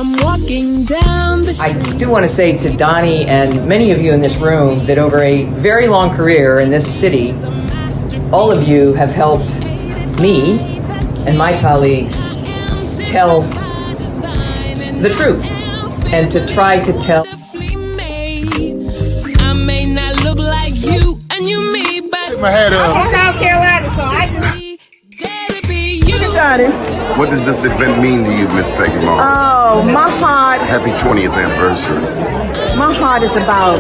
I'm walking down the street. I do want to say to Doni and many of you in this room that over a very long career in this city, all of you have helped me and my colleagues tell the truth and to try to tell. I may not look like you and you me, but My head up. I'm South Carolina, so I just... gotta be you. What does this event mean to you, Miss Peggy Mars? Oh, my heart, Happy 20th anniversary. my heart is about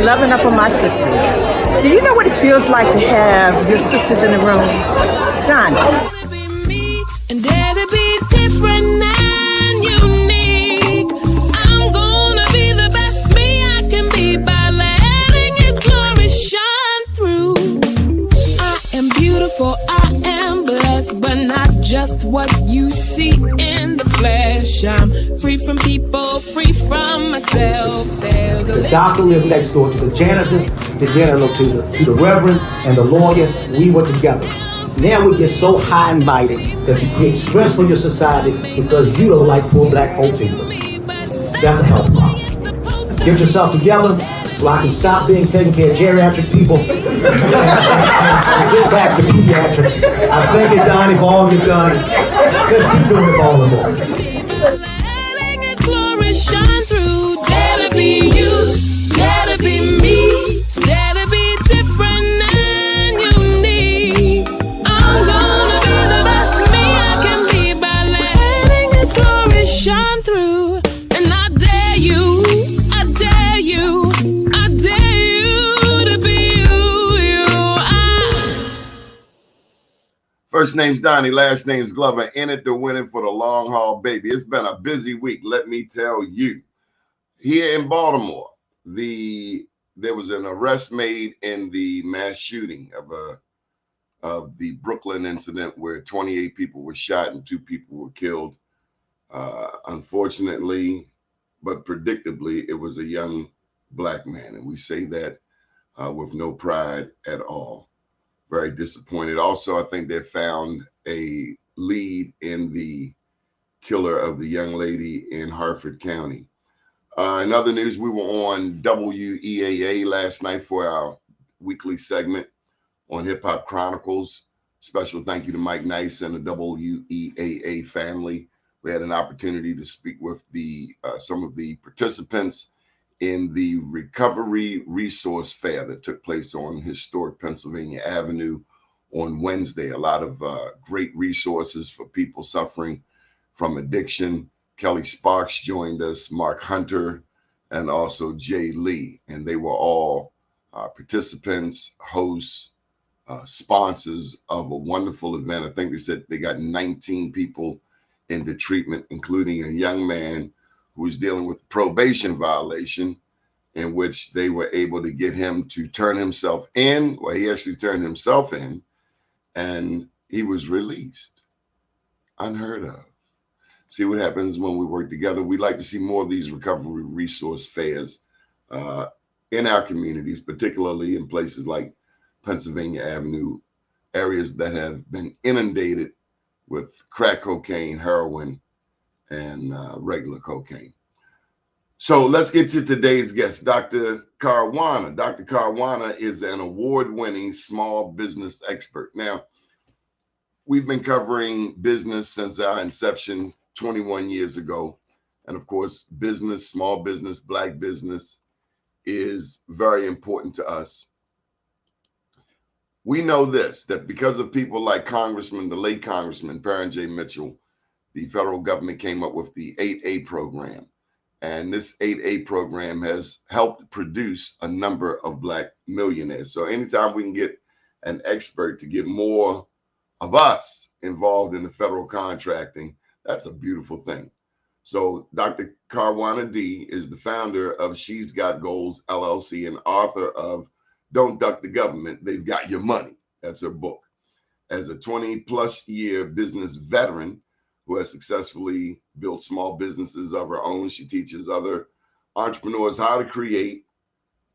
loving up on my sisters. Do you know what it feels like to have your sisters in the room? Johnny. Gotta be me and gotta be different and unique. I'm gonna be the best me I can be by letting His glory shine through. I am beautiful, I am blessed, but not just what you see in the flesh. I'm free from people, free from myself. There's a The doctor lived next door to the janitor to the reverend and the lawyer. We were together. Now we get so high and mighty that you create stress for your society because you don't like poor black folks either. That's a health problem. Get yourself together so I can stop being taking care of geriatric people and get back to pediatrics. I thank you, Doni, for all you've done. Let's keep doing it for all the more. letting His glory shine through. Gotta be you, gotta be me, gotta be different and unique. I'm gonna be the best me I can be by letting His glory shine through. And I dare you, I dare you, I dare you to be you. First name's Doni, last name's Glover. In it to win it for the long haul, baby. It's been a busy week, let me tell you. Here in Baltimore, there was an arrest made in the mass shooting of the Brooklyn incident where 28 people were shot and 2 people were killed. Unfortunately, but predictably, it was a young black man, and we say that with no pride at all. Very disappointed. Also, I think they found a lead in the killer of the young lady in Harford County. In other news, we were on WEAA last night for our weekly segment on Hip Hop Chronicles. Special thank you to Mike Nice and the WEAA family. We had an opportunity to speak with some of the participants in the Recovery Resource Fair that took place on historic Pennsylvania Avenue on Wednesday. A lot of great resources for people suffering from addiction. Kelly Sparks joined us, Mark Hunter, and also Jay Lee. And they were all participants, hosts, sponsors of a wonderful event. I think they said they got 19 people into treatment, including a young man who was dealing with a probation violation in which they were able to get him to turn himself in. Well, he actually turned himself in, and he was released. Unheard of. See what happens when we work together. We'd like to see more of these recovery resource fairs in our communities, particularly in places like Pennsylvania Avenue, areas that have been inundated with crack cocaine, heroin, and regular cocaine. So let's get to today's guest, Dr. Karwanna. Dr. Karwanna is an award-winning small business expert. Now, we've been covering business since our inception 21 years ago. And of course, business, small business, black business is very important to us. We know this, that because of people like the late Congressman Perrin J. Mitchell, the federal government came up with the 8A program. And this 8A program has helped produce a number of black millionaires. So anytime we can get an expert to get more of us involved in the federal contracting, that's a beautiful thing. So Dr. Karwanna D is the founder of She's Got Goals, LLC, and author of Don't Duck the Government, They've Got Your Money. That's her book. As a 20-plus year business veteran who has successfully built small businesses of her own, she teaches other entrepreneurs how to create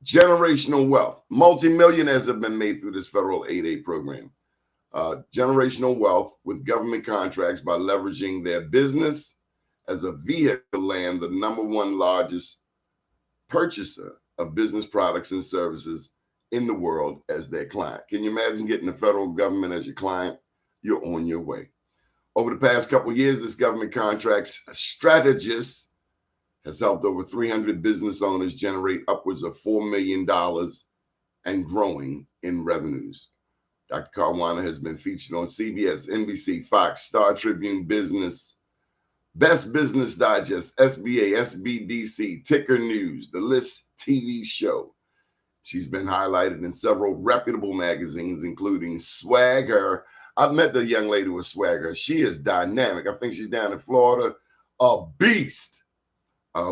generational wealth. Multi-millionaires have been made through this federal 8A program. Generational wealth with government contracts by leveraging their business, as a vehicle land the #1 largest purchaser of business products and services in the world as their client. Can you imagine getting the federal government as your client? You're on your way. Over the past couple of years, this government contracts strategist has helped over 300 business owners generate upwards of $4 million and growing in revenues. Dr. Karwanna has been featured on CBS, NBC, Fox, Star Tribune Business, Best Business Digest, SBA, SBDC, Ticker News, The List TV show. She's been highlighted in several reputable magazines, including Swagger. I've met the young lady with Swagger. She is dynamic. I think she's down in Florida. A beast.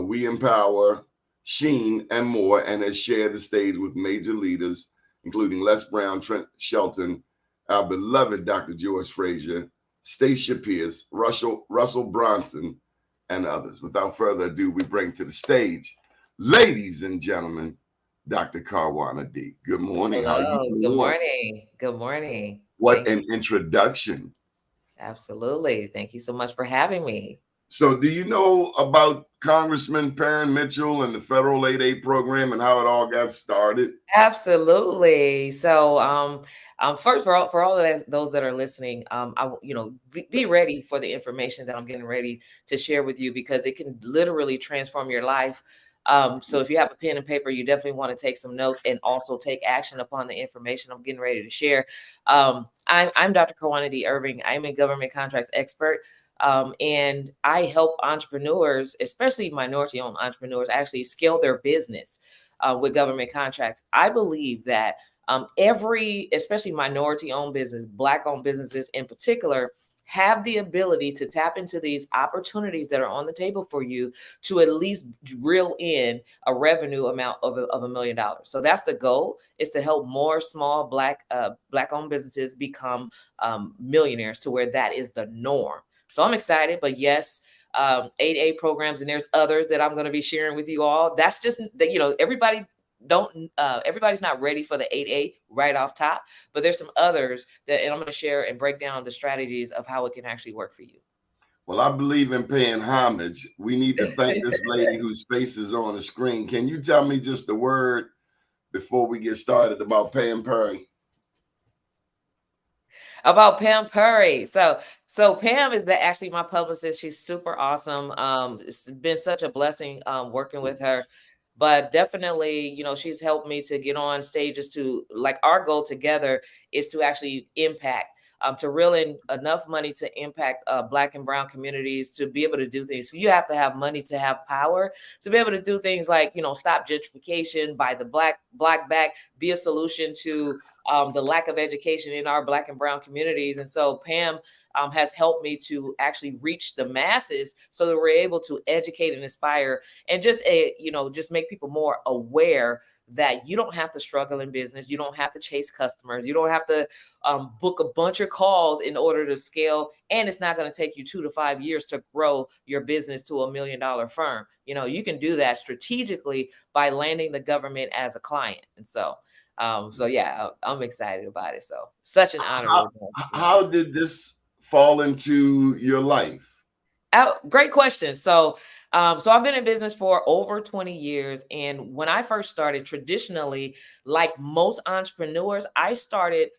We Empower, Sheen, and more, and has shared the stage with major leaders, including Les Brown, Trent Shelton, our beloved Dr. George Frazier, Stacia Pierce, Russell Bronson, and others. Without further ado, we bring to the stage, ladies and gentlemen, Dr. Karwanna D. Good morning. Hello. How you doing? Good morning. Good morning. What an introduction. Absolutely. Thank you so much for having me. So do you know about Congressman Perrin Mitchell and the federal 8A program and how it all got started? Absolutely. So first, for all of those that are listening, be ready for the information that I'm getting ready to share with you, because it can literally transform your life. So if you have a pen and paper, you definitely want to take some notes and also take action upon the information I'm getting ready to share. I'm Dr. Karwanna D. Irving. I'm a government contracts expert. And I help entrepreneurs, especially minority-owned entrepreneurs, actually scale their business with government contracts. I believe that especially minority-owned business, Black-owned businesses in particular, have the ability to tap into these opportunities that are on the table for you to at least reel in a revenue amount of $1 million. So that's the goal, is to help more small Black-owned businesses become millionaires, to where that is the norm. So I'm excited, but yes, 8A programs, and there's others that I'm going to be sharing with you all. That's just that, everybody's not ready for the 8A right off top, but there's some others and I'm going to share and break down the strategies of how it can actually work for you. Well, I believe in paying homage. We need to thank this lady whose face is on the screen. Can you tell me just a word before we get started about Pam Perry? About Pam Perry. So Pam is actually my publicist. She's super awesome. It's been such a blessing working with her. But definitely, she's helped me to get on stages our goal together is to actually impact, to reel in enough money to impact Black and Brown communities to be able to do things. So you have to have money to have power to be able to do things like, stop gentrification, buy the black back, be a solution to the lack of education in our Black and Brown communities. And so Pam has helped me to actually reach the masses so that we're able to educate and inspire and just make people more aware that you don't have to struggle in business. You don't have to chase customers. You don't have to book a bunch of calls in order to scale. And it's not going to take you 2 to 5 years to grow your business to $1 million firm. You can do that strategically by landing the government as a client. And so yeah, I'm excited about it. So such an honor. How did this fall into your life? Great question. So I've been in business for over 20 years. And when I first started, traditionally, like most entrepreneurs, I started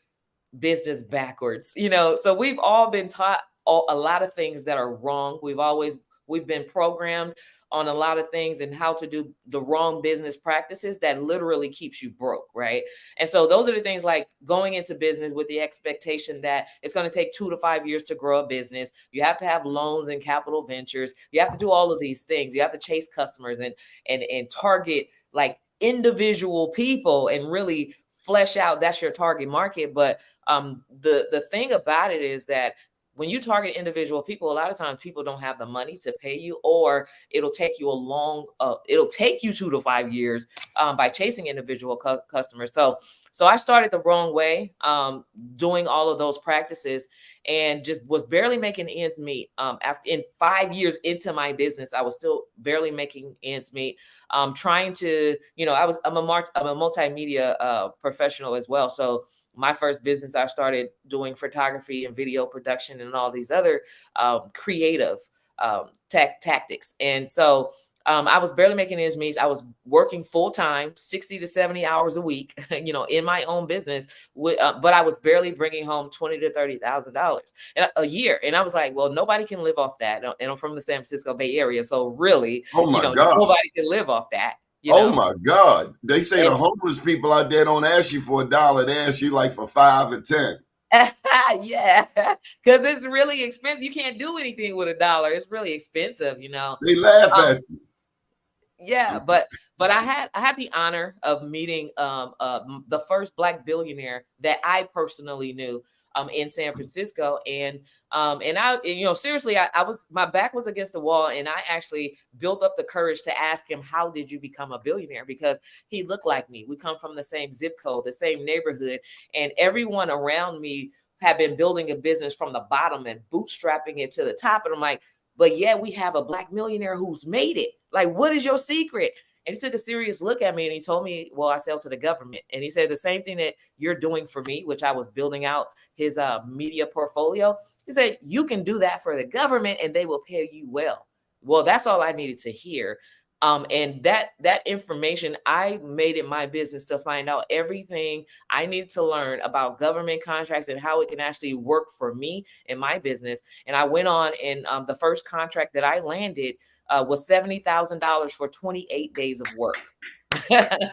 business backwards, so we've all been taught a lot of things that are wrong. We've been programmed on a lot of things and how to do the wrong business practices that literally keeps you broke, right? And so those are the things like going into business with the expectation that it's going to take 2 to 5 years to grow a business. You have to have loans and capital ventures. You have to do all of these things. You have to chase customers and target like individual people and really flesh out that's your target market. But the thing about it is that when you target individual people, a lot of times people don't have the money to pay you, or it'll take you it'll take you 2 to 5 years by chasing individual customers. So I started the wrong way, doing all of those practices, and just was barely making ends meet. In 5 years into my business, I was still barely making ends meet. Trying to, I'm a multimedia professional as well. So my first business, I started doing photography and video production and all these other creative tactics. And so I was barely making ends meet. I was working full time, 60 to 70 hours a week, in my own business. But I was barely bringing home $20,000 to $30,000 a year. And I was like, well, nobody can live off that. And I'm from the San Francisco Bay Area, so really, Oh my God. nobody can live off that. Oh my God. They say the homeless people out there don't ask you for $1. They ask you like for 5 or 10. Yeah, because it's really expensive. You can't do anything with $1. It's really expensive, They laugh at you. Yeah, but I had the honor of meeting the first Black billionaire that I personally knew in San Francisco, and I seriously, my back was against the wall, and I actually built up the courage to ask him, how did you become a billionaire? Because he looked like me. We come from the same zip code, the same neighborhood, and everyone around me had been building a business from the bottom and bootstrapping it to the top, and I'm like, but yeah, we have a Black millionaire who's made it. Like, what is your secret? And he took a serious look at me and he told me, well, I sell to the government. And he said the same thing that you're doing for me, which I was building out his media portfolio. He said, you can do that for the government and they will pay you well. Well, that's all I needed to hear. And that information, I made it my business to find out everything I needed to learn about government contracts and how it can actually work for me in my business. And I went on, and the first contract that I landed was $70,000 for 28 days of work. Hallelujah!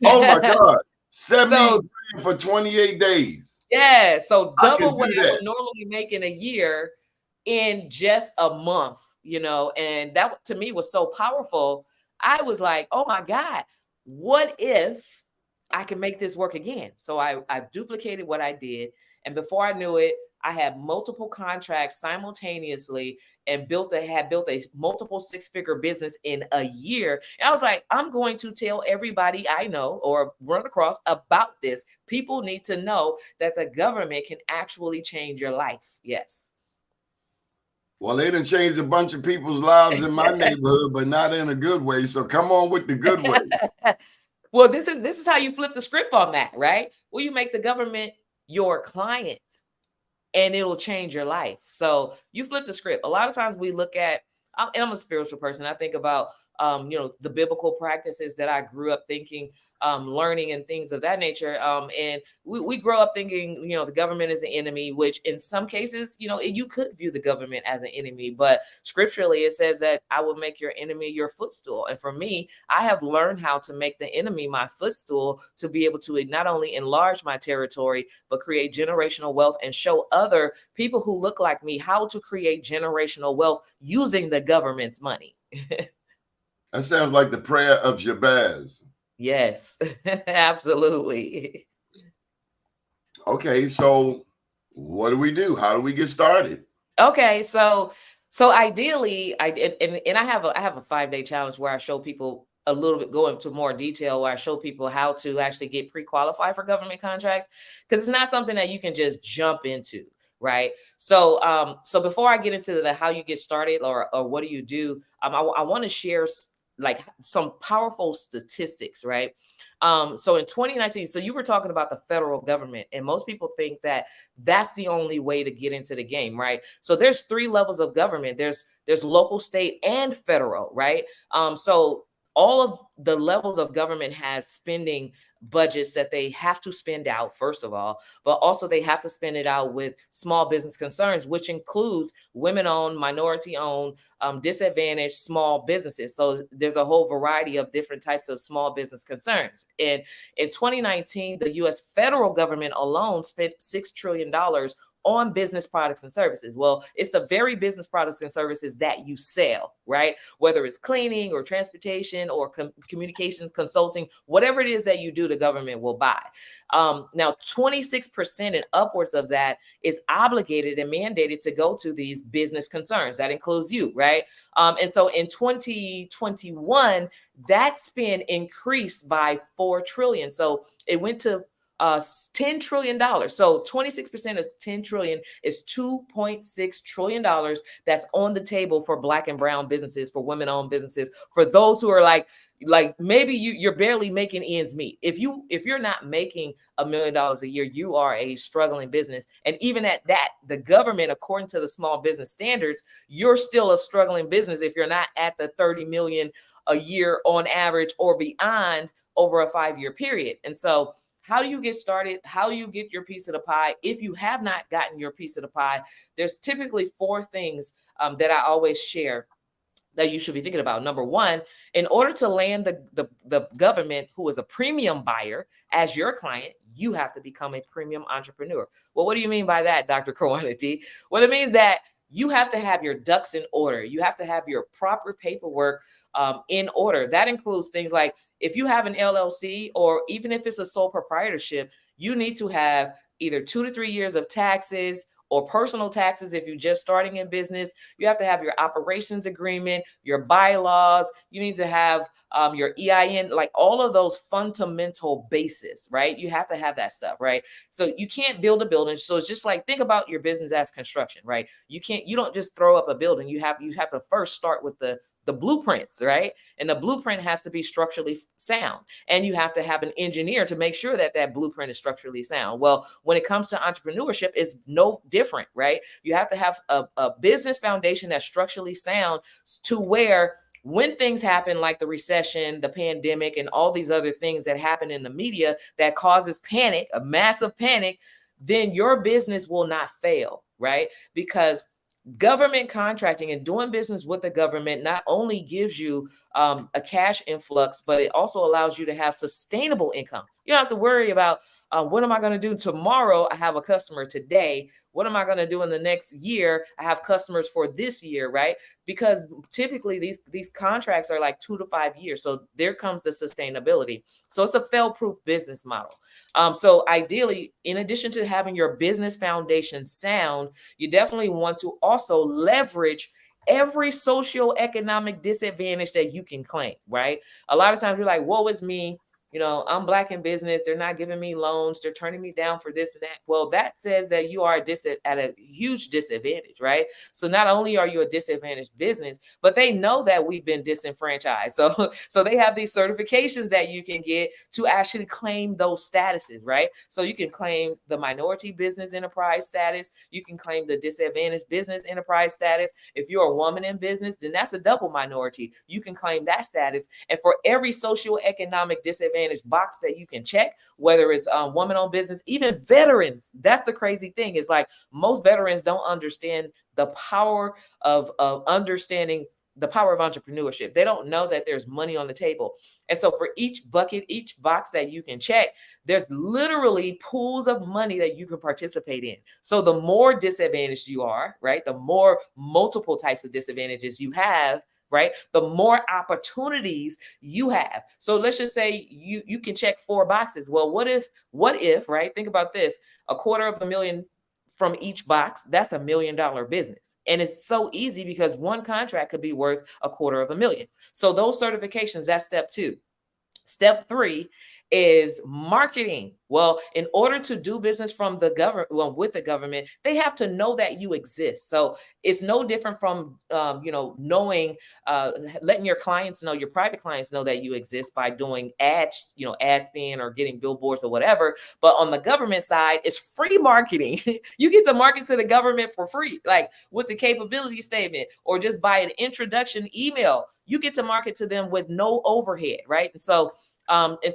Oh my God. 70 for 28 days. Yeah. So double what I would normally make in a year in just a month, and that to me was so powerful. I was like, oh my God, what if I can make this work again? So I duplicated what I did. And before I knew it, I had multiple contracts simultaneously and had built a multiple 6-figure business in a year. And I was like, I'm going to tell everybody I know or run across about this. People need to know that the government can actually change your life. Yes. Well, they done changed a bunch of people's lives in my neighborhood, but not in a good way. So come on with the good way. Well, this is how you flip the script on that, right? Well, you make the government your client and it'll change your life. So you flip the script. A lot of times we look at, and I'm a spiritual person. I think about, the biblical practices that I grew up thinking, learning and things of that nature. And we grow up thinking, the government is an enemy, which in some cases, you could view the government as an enemy, but scripturally it says that I will make your enemy your footstool. And for me, I have learned how to make the enemy my footstool to be able to not only enlarge my territory, but create generational wealth and show other people who look like me how to create generational wealth using the government's money. That sounds like the prayer of Jabez. Yes, absolutely. Okay, so what do we do? How do we get started? Okay, so ideally, I have a 5-day challenge where I show people a little bit, go into more detail, where I show people how to actually get pre-qualified for government contracts, because it's not something that you can just jump into, right? So before I get into the how you get started or what do you do, I want to share like some powerful statistics, right? So in 2019, so you were talking about the federal government, and most people think that that's the only way to get into the game, right? So there's 3 levels of government. There's local, state, and federal, right? So all of the levels of government has spending budgets that they have to spend out, first of all, but also they have to spend it out with small business concerns, which includes women-owned, minority-owned, disadvantaged small businesses. So there's a whole variety of different types of small business concerns. And in 2019, the U.S. federal government alone spent $6 trillion on business products and services. Well, it's the very business products and services that you sell, right? Whether it's cleaning or transportation or communications, consulting, whatever it is that you do, the government will buy. Now, 26% and upwards of that is obligated and mandated to go to these business concerns. That includes you, right? And so in 2021, that spend increased by $4 trillion. So it went to $10 trillion. So 26% of 10 trillion is $2.6 trillion that's on the table for Black and brown businesses, for women-owned businesses, for those who are like maybe you're barely making ends meet. If you're not making $1 million a year, you are a struggling business. And even at that, the government, according to the small business standards, you're still a struggling business if you're not at the 30 million a year on average or beyond over a 5-year period. And so how do you get started? How do you get your piece of the pie? If you have not gotten your piece of the pie, there's typically 4 things that I always share that you should be thinking about. Number one, in order to land the government, who is a premium buyer, as your client, you have to become a premium entrepreneur. Well, what do you mean by that, Dr. Karwanna D? Well, it means that you have to have your ducks in order. You have to have your proper paperwork in order. That includes things like if you have an LLC, or even if it's a sole proprietorship, you need to have either 2 to 3 years of taxes or personal taxes. If you're just starting in business, you have to have your operations agreement, your bylaws. You need to have your EIN, like all of those fundamental bases, right? You have to have that stuff, right? So you can't build a building. So it's just like, think about your business as construction, right? You don't just throw up a building. You have to first start with the blueprints, right? And the blueprint has to be structurally sound. And you have to have an engineer to make sure that that blueprint is structurally sound. Well, when it comes to entrepreneurship, it's no different, right? You have to have a business foundation that's structurally sound to where when things happen like the recession, the pandemic, and all these other things that happen in the media that causes panic, a massive panic, then your business will not fail, right? Because government contracting and doing business with the government not only gives you a cash influx, but it also allows you to have sustainable income. You don't have to worry about what am I going to do tomorrow? I have a customer today. What am I going to do in the next year? I have customers for this year, right? Because typically these contracts are like 2 to 5 years. So there comes the sustainability. So it's a fail-proof business model. So ideally, in addition to having your business foundation sound, you definitely want to also leverage every socioeconomic disadvantage that you can claim, right? A lot of times you're like, woe is me. You know, I'm Black in business. They're not giving me loans. They're turning me down for this and that. Well, that says that you are at a huge disadvantage, right? So not only are you a disadvantaged business, but they know that we've been disenfranchised. So they have these certifications that you can get to actually claim those statuses, right? So you can claim the minority business enterprise status. You can claim the disadvantaged business enterprise status. If you're a woman in business, then that's a double minority. You can claim that status. And for every socioeconomic disadvantage box that you can check, whether it's woman-owned business, even veterans. That's the crazy thing, is like most veterans don't understand the power of understanding the power of entrepreneurship. They don't know that there's money on the table. And so for each bucket, each box that you can check, there's literally pools of money that you can participate in. So the more disadvantaged you are, right? The more multiple types of disadvantages you have, right? The more opportunities you have. So let's just say you can check 4 boxes. Well, what if, right? Think about this, $250,000 from each box, that's $1 million business. And it's so easy because one contract could be worth $250,000. So those certifications, that's step 2. Step 3 is marketing. Well, in order to do business from the government, with the government, they have to know that you exist. So it's no different from, knowing, letting your clients know, your private clients know that you exist by doing ads, ad spend or getting billboards or whatever. But on the government side, it's free marketing. You get to market to the government for free, like with the capability statement or just by an introduction email. You get to market to them with no overhead, right? And so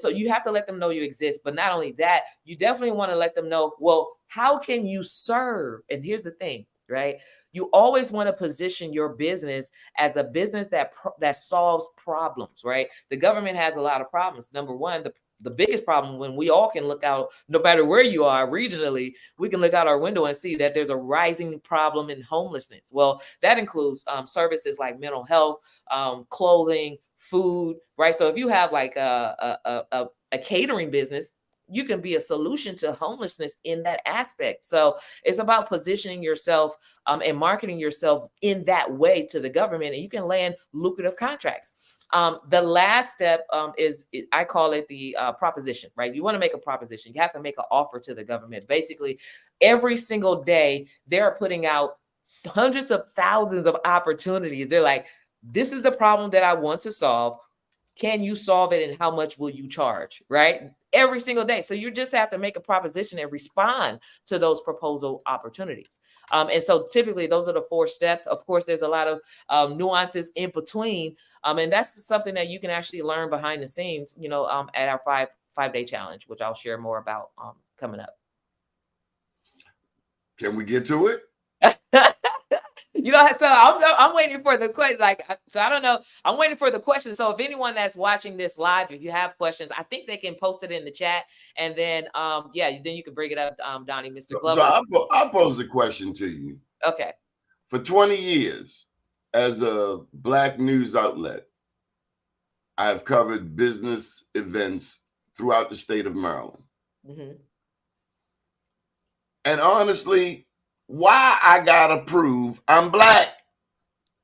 you have to let them know you exist. But not only that, you definitely want to let them know, well, how can you serve? And here's the thing, right? You always want to position your business as a business that solves problems, right? The government has a lot of problems. Number one, the biggest problem, when we all can look out, no matter where you are regionally, we can look out our window and see that there's a rising problem in homelessness. Well, that includes services like mental health, clothing, food, right? So if you have like a catering business, you can be a solution to homelessness in that aspect. So it's about positioning yourself and marketing yourself in that way to the government, and you can land lucrative contracts. The last step I call it the proposition, right? You want to make a proposition. You have to make an offer to the government. Basically, every single day, they're putting out hundreds of thousands of opportunities. They're like, this is the problem that I want to solve. Can you solve it, and how much will you charge, right? Every single day. So you just have to make a proposition and respond to those proposal opportunities. And so typically those are the 4 steps. Of course, there's a lot of nuances in between. And that's something that you can actually learn behind the scenes, at our five-day challenge, which I'll share more about coming up. Can we get to it? So I'm waiting for the question. So I don't know. I'm waiting for the question. So if anyone that's watching this live, if you have questions, I think they can post it in the chat, and then then you can bring it up, Doni, Mr. Glover. So I'll pose the question to you. Okay. For 20 years, as a Black news outlet, I have covered business events throughout the state of Maryland. Mm-hmm. And honestly, why I gotta prove I'm Black?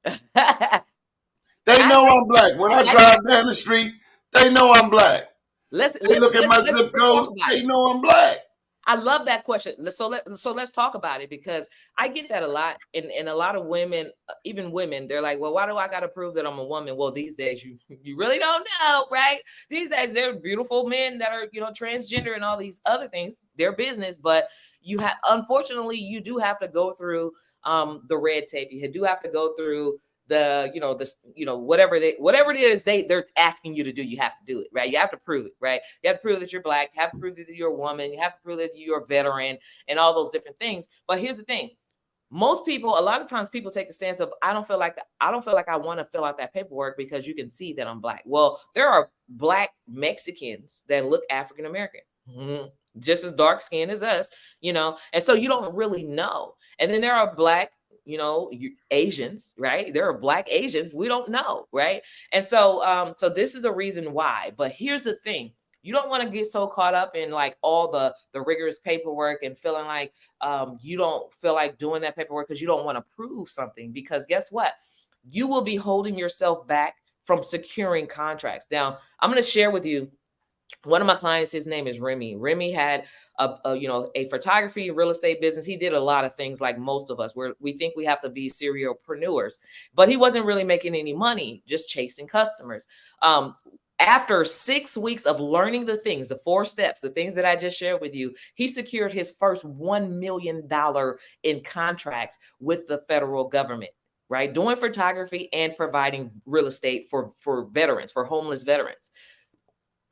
They know I'm Black. When I drive down the street, they know I'm Black. They look at my zip code, they know I'm Black. I love that question. So let's talk about it, because I get that a lot. And a lot of women, even women, they're like, well, why do I got to prove that I'm a woman? Well, these days you really don't know, right? These days there are beautiful men that are, transgender and all these other things. Their business, but unfortunately, you do have to go through the red tape. You do have to go through whatever it is they're asking you to do. You have to do it, right? You have to prove it, right? You have to prove that you're Black, you have to prove that you're a woman, you have to prove that you're a veteran, and all those different things. But here's the thing. Most people, a lot of times people take the stance of, I don't feel like I want to fill out that paperwork because you can see that I'm Black. Well, there are Black Mexicans that look African American, just as dark skinned as us, and so you don't really know. And then there are Black Asians, right? There are Black Asians. We don't know, right? And so, so this is the reason why. But here's the thing. You don't want to get so caught up in like all the rigorous paperwork and feeling like you don't feel like doing that paperwork because you don't want to prove something. Because guess what? You will be holding yourself back from securing contracts. Now, I'm going to share with you one of my clients. His name is Remy. Remy had a photography, real estate business. He did a lot of things like most of us, where we think we have to be serialpreneurs, but he wasn't really making any money, just chasing customers. After 6 weeks of learning the things, the 4 steps, the things that I just shared with you, he secured his first $1 million in contracts with the federal government, right? Doing photography and providing real estate for veterans, for homeless veterans.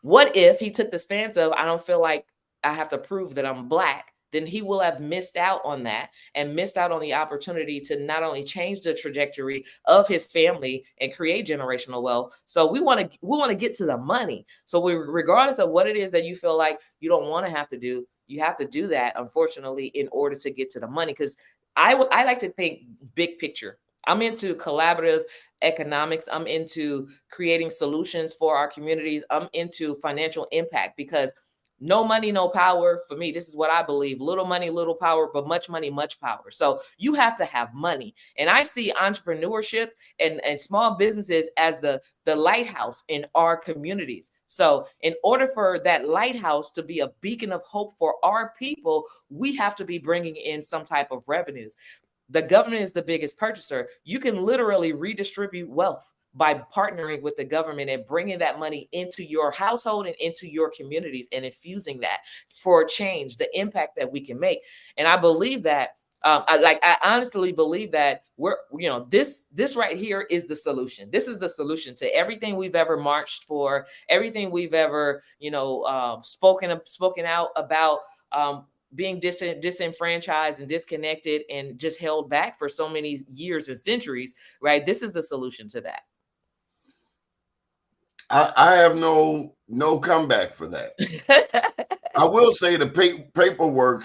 What if he took the stance of, I don't feel like I have to prove that I'm Black? Then he will have missed out on that and missed out on the opportunity to not only change the trajectory of his family and create generational wealth. So we want to get to the money. So regardless of what it is that you feel like you don't want to have to do, you have to do that, unfortunately, in order to get to the money. Because I like to think big picture. I'm into collaborative economics. I'm into creating solutions for our communities. I'm into financial impact, because no money, no power. For me, this is what I believe. Little money, little power, but much money, much power. So you have to have money. And I see entrepreneurship and small businesses as the lighthouse in our communities. So in order for that lighthouse to be a beacon of hope for our people, we have to be bringing in some type of revenues. The government is the biggest purchaser. You can literally redistribute wealth by partnering with the government and bringing that money into your household and into your communities and infusing that for change, the impact that we can make. And I believe that, I honestly believe that this right here is the solution. This is the solution to everything we've ever marched for, everything we've ever, spoken out about, being disenfranchised and disconnected and just held back for so many years and centuries, right? This is the solution to that. I have no comeback for that. I will say the paperwork,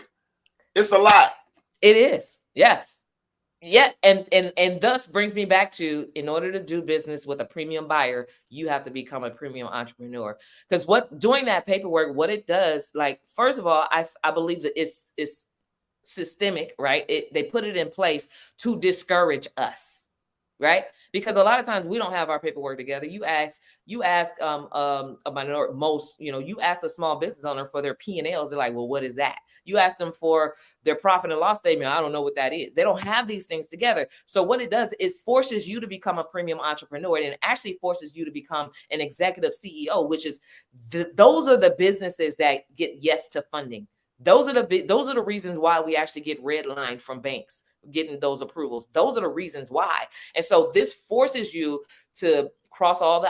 it's a lot. It is. Yeah. Yeah. And thus brings me back to, in order to do business with a premium buyer, you have to become a premium entrepreneur. Because doing that paperwork, what it does, like, first of all, I believe that it's systemic, right? They put it in place to discourage us, right? Because a lot of times we don't have our paperwork together. You ask a minority, most, you ask a small business owner for their P&Ls. They're like, well, what is that? You ask them for their profit and loss statement. I don't know what that is. They don't have these things together. So what it does, it forces you to become a premium entrepreneur, and it actually forces you to become an executive CEO, which is those are the businesses that get yes to funding. Those are the reasons why we actually get redlined from banks, getting those approvals. Those are the reasons why. And so this forces you to cross all the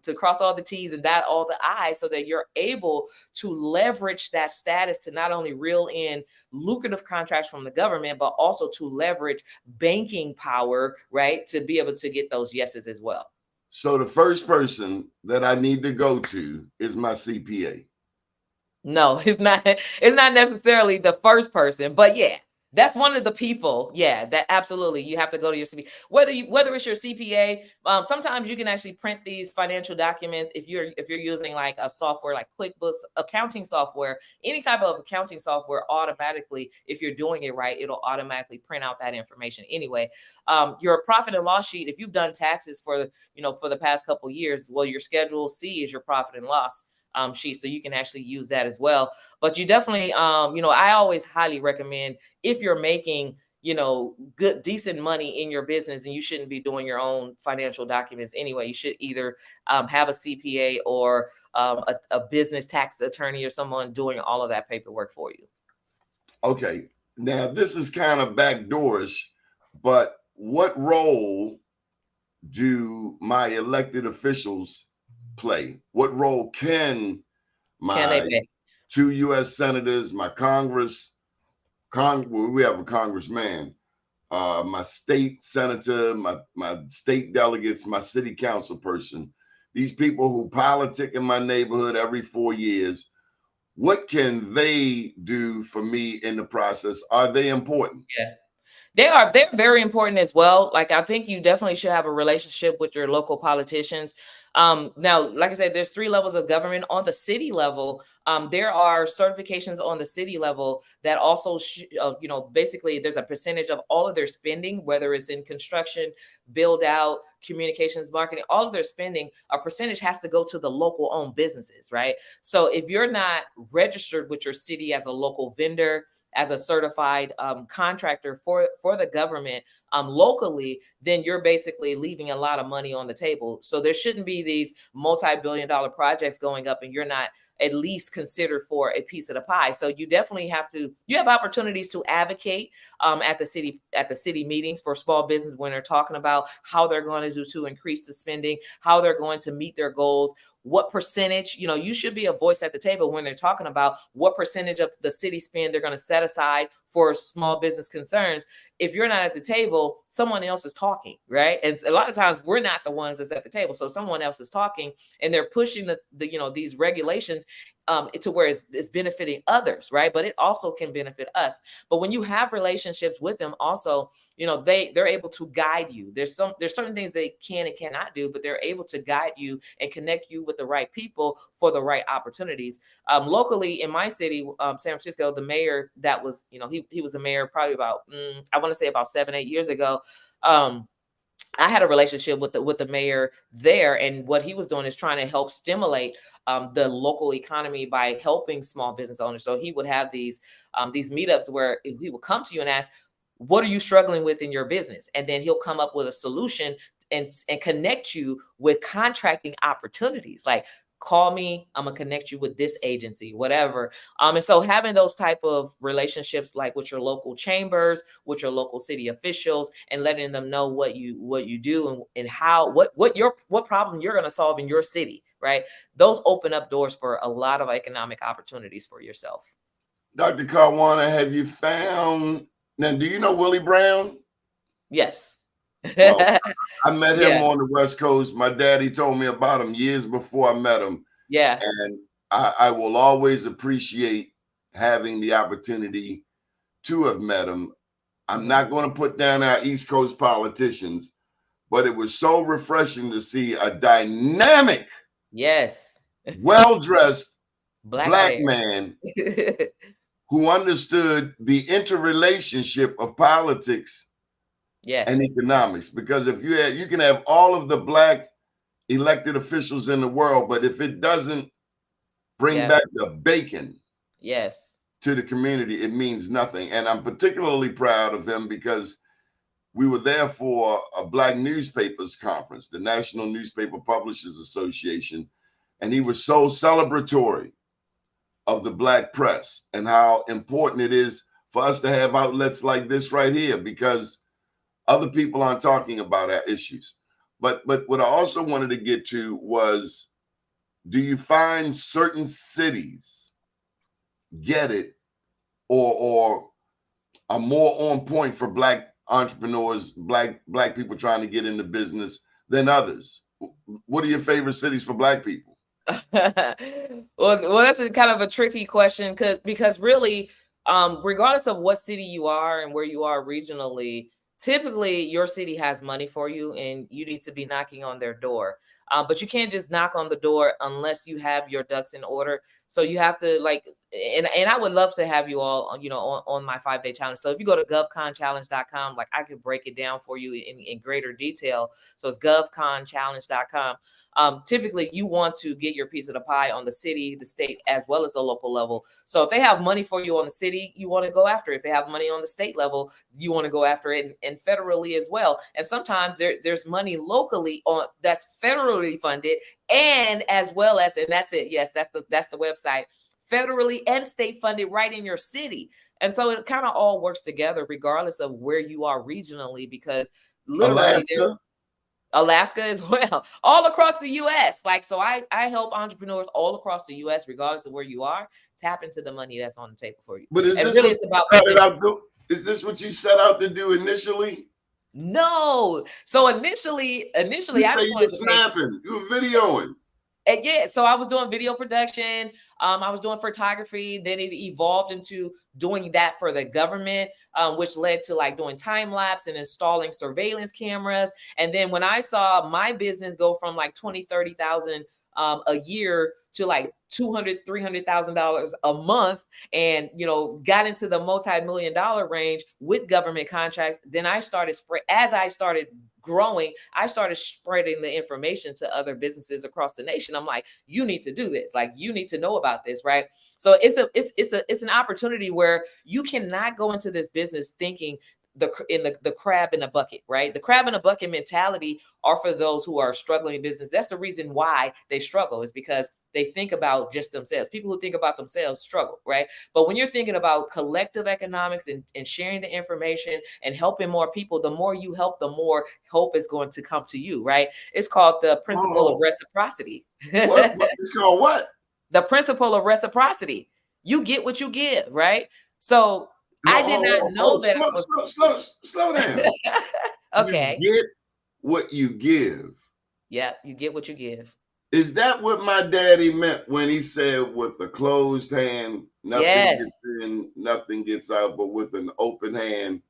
to cross all the T's and dot all the I's, so that you're able to leverage that status to not only reel in lucrative contracts from the government, but also to leverage banking power, right? To be able to get those yeses as well. So the first person that I need to go to is my CPA. No, it's not. It's not necessarily the first person, but yeah, that's one of the people. Yeah, that absolutely you have to go to your CPA. Whether it's your CPA, sometimes you can actually print these financial documents if you're using like a software like QuickBooks, accounting software, any type of accounting software. Automatically, if you're doing it right, it'll automatically print out that information anyway. Your profit and loss sheet, if you've done taxes for the past couple of years, well, your Schedule C is your profit and loss sheet, so you can actually use that as well. But you definitely, I always highly recommend, if you're making, good, decent money in your business, and you shouldn't be doing your own financial documents anyway. You should either have a CPA or a business tax attorney or someone doing all of that paperwork for you. Okay, now this is kind of backdoorish, but what role do my elected officials play? What role can they play? 2 U.S. senators, my we have a congressman, my state senator, my state delegates, my city council person, these people who politic in my neighborhood every 4 years, what can they do for me in the process? Are they important? Yeah. They're very important as well. Like, I think you definitely should have a relationship with your local politicians. Now, like I said, there's 3 levels of government. On the city level, there are certifications on the city level that also, basically there's a percentage of all of their spending, whether it's in construction, build out, communications, marketing, all of their spending, a percentage has to go to the local owned businesses, right? So if you're not registered with your city as a local vendor, as a certified contractor for the government locally, then you're basically leaving a lot of money on the table. So there shouldn't be these multi-billion-dollar projects going up and you're not at least considered for a piece of the pie. So you definitely you have opportunities to advocate at the city meetings for small business when they're talking about how they're going to do to increase the spending, how they're going to meet their goals, what percentage, you should be a voice at the table when they're talking about what percentage of the city spend they're going to set aside for small business concerns. If you're not at the table, someone else is talking, right? And a lot of times we're not the ones that's at the table. So someone else is talking and they're pushing these regulations to where it's benefiting others, right? But it also can benefit us. But when you have relationships with them, also, they're able to guide you. There's certain things they can and cannot do, but they're able to guide you and connect you with the right people for the right opportunities. Locally in my city, San Francisco, the mayor that was, he was the mayor probably about, I want to say about 7-8 years ago. I had a relationship with the mayor there, and what he was doing is trying to help stimulate the local economy by helping small business owners. So he would have these meetups where he would come to you and ask, what are you struggling with in your business? And then he'll come up with a solution and connect you with contracting opportunities. Like, call me, I'm gonna connect you with this agency, whatever. And so having those type of relationships, like with your local chambers, with your local city officials, and letting them know what you do and how, what problem you're gonna solve in your city, right? Those open up doors for a lot of economic opportunities for yourself. Dr. Karwanna, have you found, now do you know Willie Brown? Yes. Well, I met him on the West Coast. My daddy told me about him years before I met him. Yeah. And I will always appreciate having the opportunity to have met him. I'm not going to put down our East Coast politicians, but it was so refreshing to see a dynamic, well-dressed black man who understood the interrelationship of politics and Yes. economics. Because if you can have all of the black elected officials in the world, but if it doesn't bring Yep. back the bacon Yes. to the community, it means nothing. And I'm particularly proud of him because we were there for a Black Newspapers Conference, the National Newspaper Publishers Association, and he was so celebratory of the Black press and how important it is for us to have outlets like this right here, because other people aren't talking about our issues. But what I also wanted to get to was, do you find certain cities get it or are more on point for Black entrepreneurs, black people trying to get into business than others? What are your favorite cities for Black people? well, that's a kind of a tricky question because really, regardless of what city you are and where you are regionally, typically your city has money for you, and you need to be knocking on their door. But you can't just knock on the door unless you have your ducks in order. So you have to and I would love to have you all, on my 5-day challenge. So if you go to govconchallenge.com, like I could break it down for you in greater detail. So it's govconchallenge.com. Typically you want to get your piece of the pie on the city, the state, as well as the local level. So if they have money for you on the city, you want to go after it. If they have money on the state level, you want to go after it, and federally as well. And sometimes there's money locally that's federally funded, and as well as, and that's it. Yes, that's the website, federally and state funded right in your city. And so it kind of all works together regardless of where you are regionally, because literally Alaska as well, all across the U.S. So I help entrepreneurs all across the U.S. regardless of where you are, tap into the money that's on the table for you. But is this what you set out to do initially? No. So initially, I just wanted to snapping, you were videoing. Yeah, so I was doing video production. I was doing photography. Then it evolved into doing that for the government, which led to doing time lapse and installing surveillance cameras. And then when I saw my business go from $20,000, $30,000 a year to $200,000, $300,000 a month, and got into the multi-million-dollar range with government contracts, then I started growing, I started spreading the information to other businesses across the nation. I'm like, you need to do this. You need to know about this, right? So it's an opportunity where you cannot go into this business thinking the crab in a bucket, right? The crab in a bucket mentality are for those who are struggling in business. That's the reason why they struggle, is because they think about just themselves. People who think about themselves struggle, right? But when you're thinking about collective economics and sharing the information and helping more people, the more you help, the more hope is going to come to you, right? It's called the principle of reciprocity. What? It's called what? The principle of reciprocity. You get what you give, right? So I did not know that. Slow down. Okay. You get what you give. Yeah, you get what you give. Is that what my daddy meant when he said, with a closed hand, nothing gets in, nothing gets out, but with an open hand,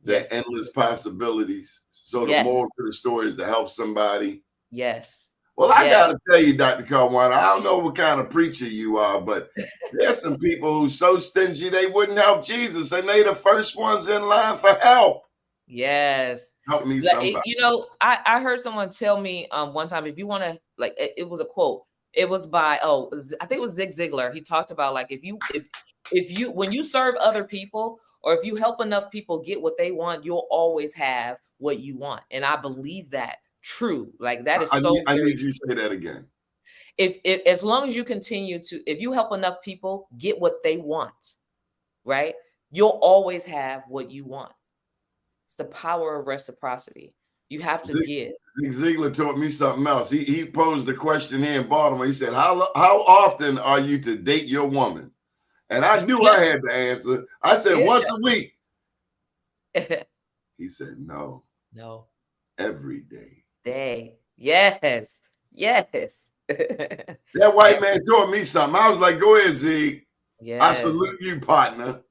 there are endless possibilities. So the moral to the story is to help somebody. Yes. Well, I got to tell you, Dr. Karwanna, I don't know what kind of preacher you are, but there's some people who's so stingy they wouldn't help Jesus, and they the first ones in line for help. Yes. Help me somebody. I heard someone tell me one time, if you want to, it was a quote. It was by, I think it was Zig Ziglar. He talked about when you serve other people, or if you help enough people get what they want, you'll always have what you want. And I believe that. True. That is so. I need you to say that again. If as long as you continue to, if you help enough people get what they want, right, you'll always have what you want. It's the power of reciprocity. You have to give. Zig Ziglar taught me something else. He posed a question here in Baltimore. He said, "How often are you to date your woman?" And I knew I had to answer. I said, "Once a week." He said, "No, every day." Yes. That white man taught me something. I was like, "Go ahead, Zig. Yes. I salute you, partner."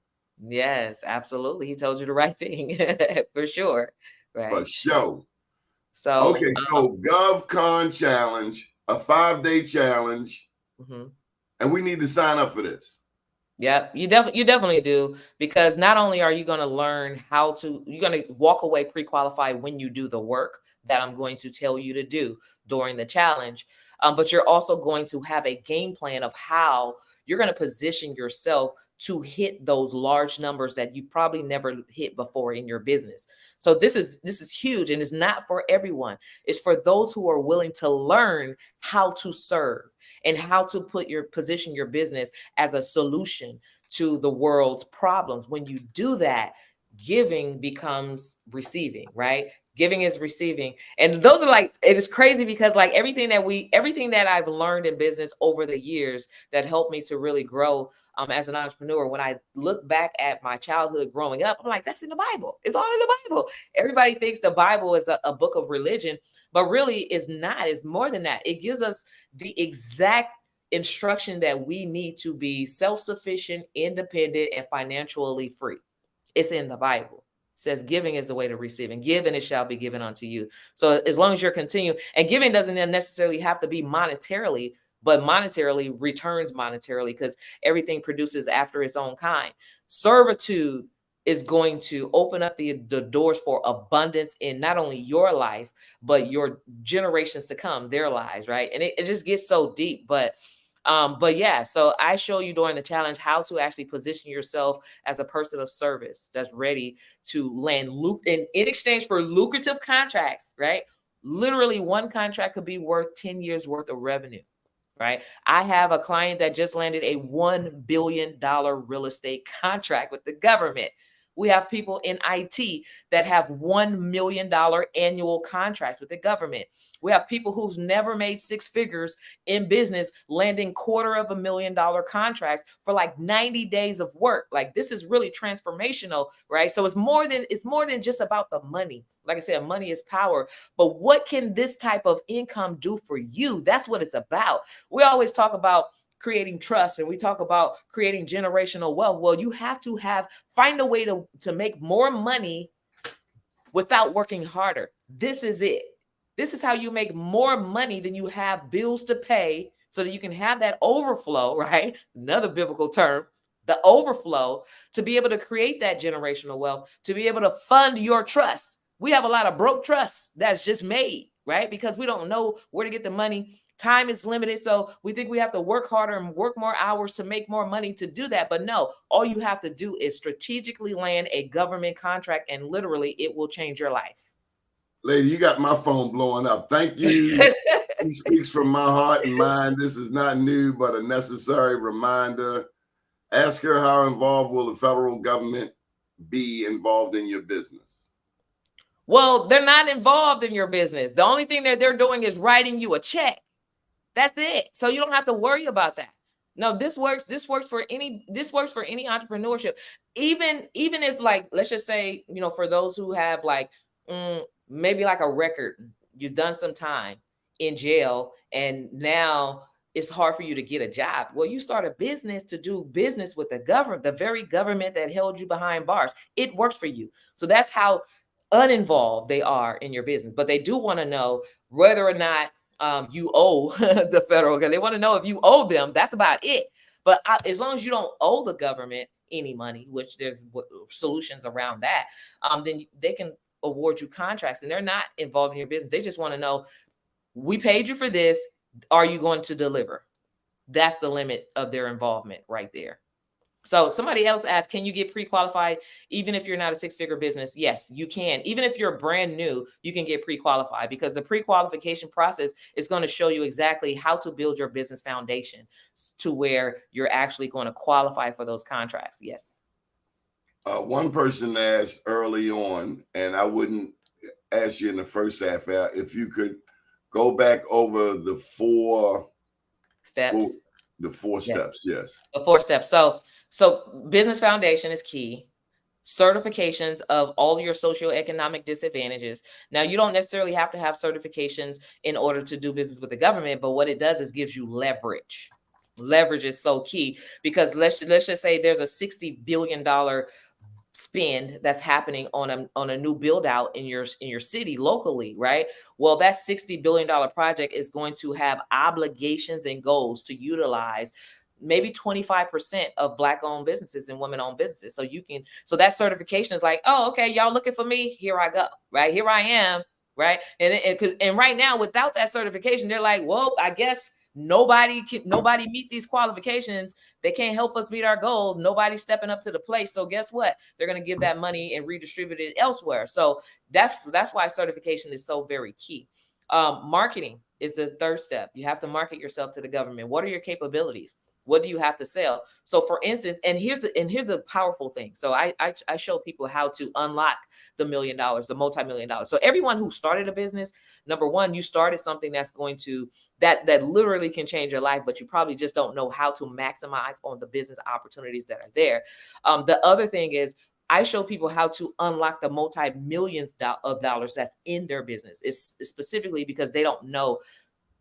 Yes, absolutely. He told you the right thing for sure. Right. For sure. So okay, so GovCon challenge, a 5-day challenge, and we need to sign up for this. Yeah, you definitely do, because not only are you going to learn how to, you're going to walk away pre-qualified when you do the work that I'm going to tell you to do during the challenge, but you're also going to have a game plan of how you're going to position yourself to hit those large numbers that you probably never hit before in your business. So this is huge, and it's not for everyone. It's for those who are willing to learn how to serve and how to position your business as a solution to the world's problems. When you do that, giving becomes receiving, right? Giving is receiving. And those are like, it is crazy because like everything that I've learned in business over the years that helped me to really grow as an entrepreneur, when I look back at my childhood growing up, I'm like, that's in the Bible. It's all in the Bible. Everybody thinks the Bible is a book of religion, but really it's not. It's more than that. It gives us the exact instruction that we need to be self-sufficient, independent, and financially free. It's in the Bible. It says giving is the way to receiving. Give and it shall be given unto you. So as long as you're continuing, and giving doesn't necessarily have to be monetarily, but monetarily returns monetarily, because everything produces after its own kind. Servitude is going to open up the doors for abundance in not only your life, but your generations to come, their lives, right? And it just gets so deep. But yeah, so I show you during the challenge how to actually position yourself as a person of service that's ready to land in exchange for lucrative contracts, right? Literally one contract could be worth 10 years worth of revenue, right? I have a client that just landed a $1 billion real estate contract with the government. We have people in IT that have $1 million annual contracts with the government. We have people who's never made six figures in business landing $250,000 contracts for like 90 days of work. Like, this is really transformational, right? So it's more than just about the money. Like I said, money is power. But what can this type of income do for you? That's what it's about. We always talk about creating trust, and we talk about creating generational wealth. Well, you have to find a way to make more money without working harder. This is it. This is how you make more money than you have bills to pay, so that you can have that overflow, right? Another biblical term, the overflow, to be able to create that generational wealth, to be able to fund your trust. We have a lot of broke trusts that's just made, right? Because we don't know where to get the money. Time is limited, so we think we have to work harder and work more hours to make more money to do that. But no, all you have to do is strategically land a government contract, and literally it will change your life. Lady, you got my phone blowing up. Thank you. He speaks from my heart and mind. This is not new, but a necessary reminder. Ask her, how involved will the federal government be involved in your business? Well, they're not involved in your business. The only thing that they're doing is writing you a check. That's it. So you don't have to worry about that. No, this works for any entrepreneurship. Even if, like, let's just say, for those who have like maybe like a record, you've done some time in jail and now it's hard for you to get a job. Well, you start a business to do business with the government, the very government that held you behind bars. It works for you. So that's how uninvolved they are in your business. But they do want to know whether or not you owe the federal government. They want to know if you owe them. That's about it. But as long as you don't owe the government any money, which there's solutions around that, then they can award you contracts, and they're not involved in your business. They just want to know, we paid you for this. Are you going to deliver? That's the limit of their involvement right there. So somebody else asked, can you get pre-qualified even if you're not a six-figure business? Yes, you can. Even if you're brand new, you can get pre-qualified, because the pre-qualification process is going to show you exactly how to build your business foundation to where you're actually going to qualify for those contracts. Yes. One person asked early on, and I wouldn't ask you in the first half hour, if you could go back over the four steps. The four steps, yes. The 4 steps. So business foundation is key. Certifications of all your socioeconomic disadvantages. Now, you don't necessarily have to have certifications in order to do business with the government, but what it does is gives you leverage. Leverage is so key, because let's just say there's a $60 billion spend that's happening on a new build out in your city locally, right? Well, that $60 billion project is going to have obligations and goals to utilize maybe 25% of Black owned businesses and women owned businesses. So that certification is like, oh, okay, y'all looking for me? Here I go, right? Here I am, right? And right now, without that certification, they're like, well, I guess nobody meet these qualifications. They can't help us meet our goals. Nobody's stepping up to the plate. So guess what? They're going to give that money and redistribute it elsewhere. So that's why certification is so very key. Marketing is the third step. You have to market yourself to the government. What are your capabilities? What do you have to sell? So for instance, and here's the powerful thing. So I show people how to unlock the $1 million, the multi-million dollars. So everyone who started a business, number one, you started something that's going to, that literally can change your life, but you probably just don't know how to maximize on the business opportunities that are there. The other thing is, I show people how to unlock the multi-millions of dollars that's in their business. It's specifically because they don't know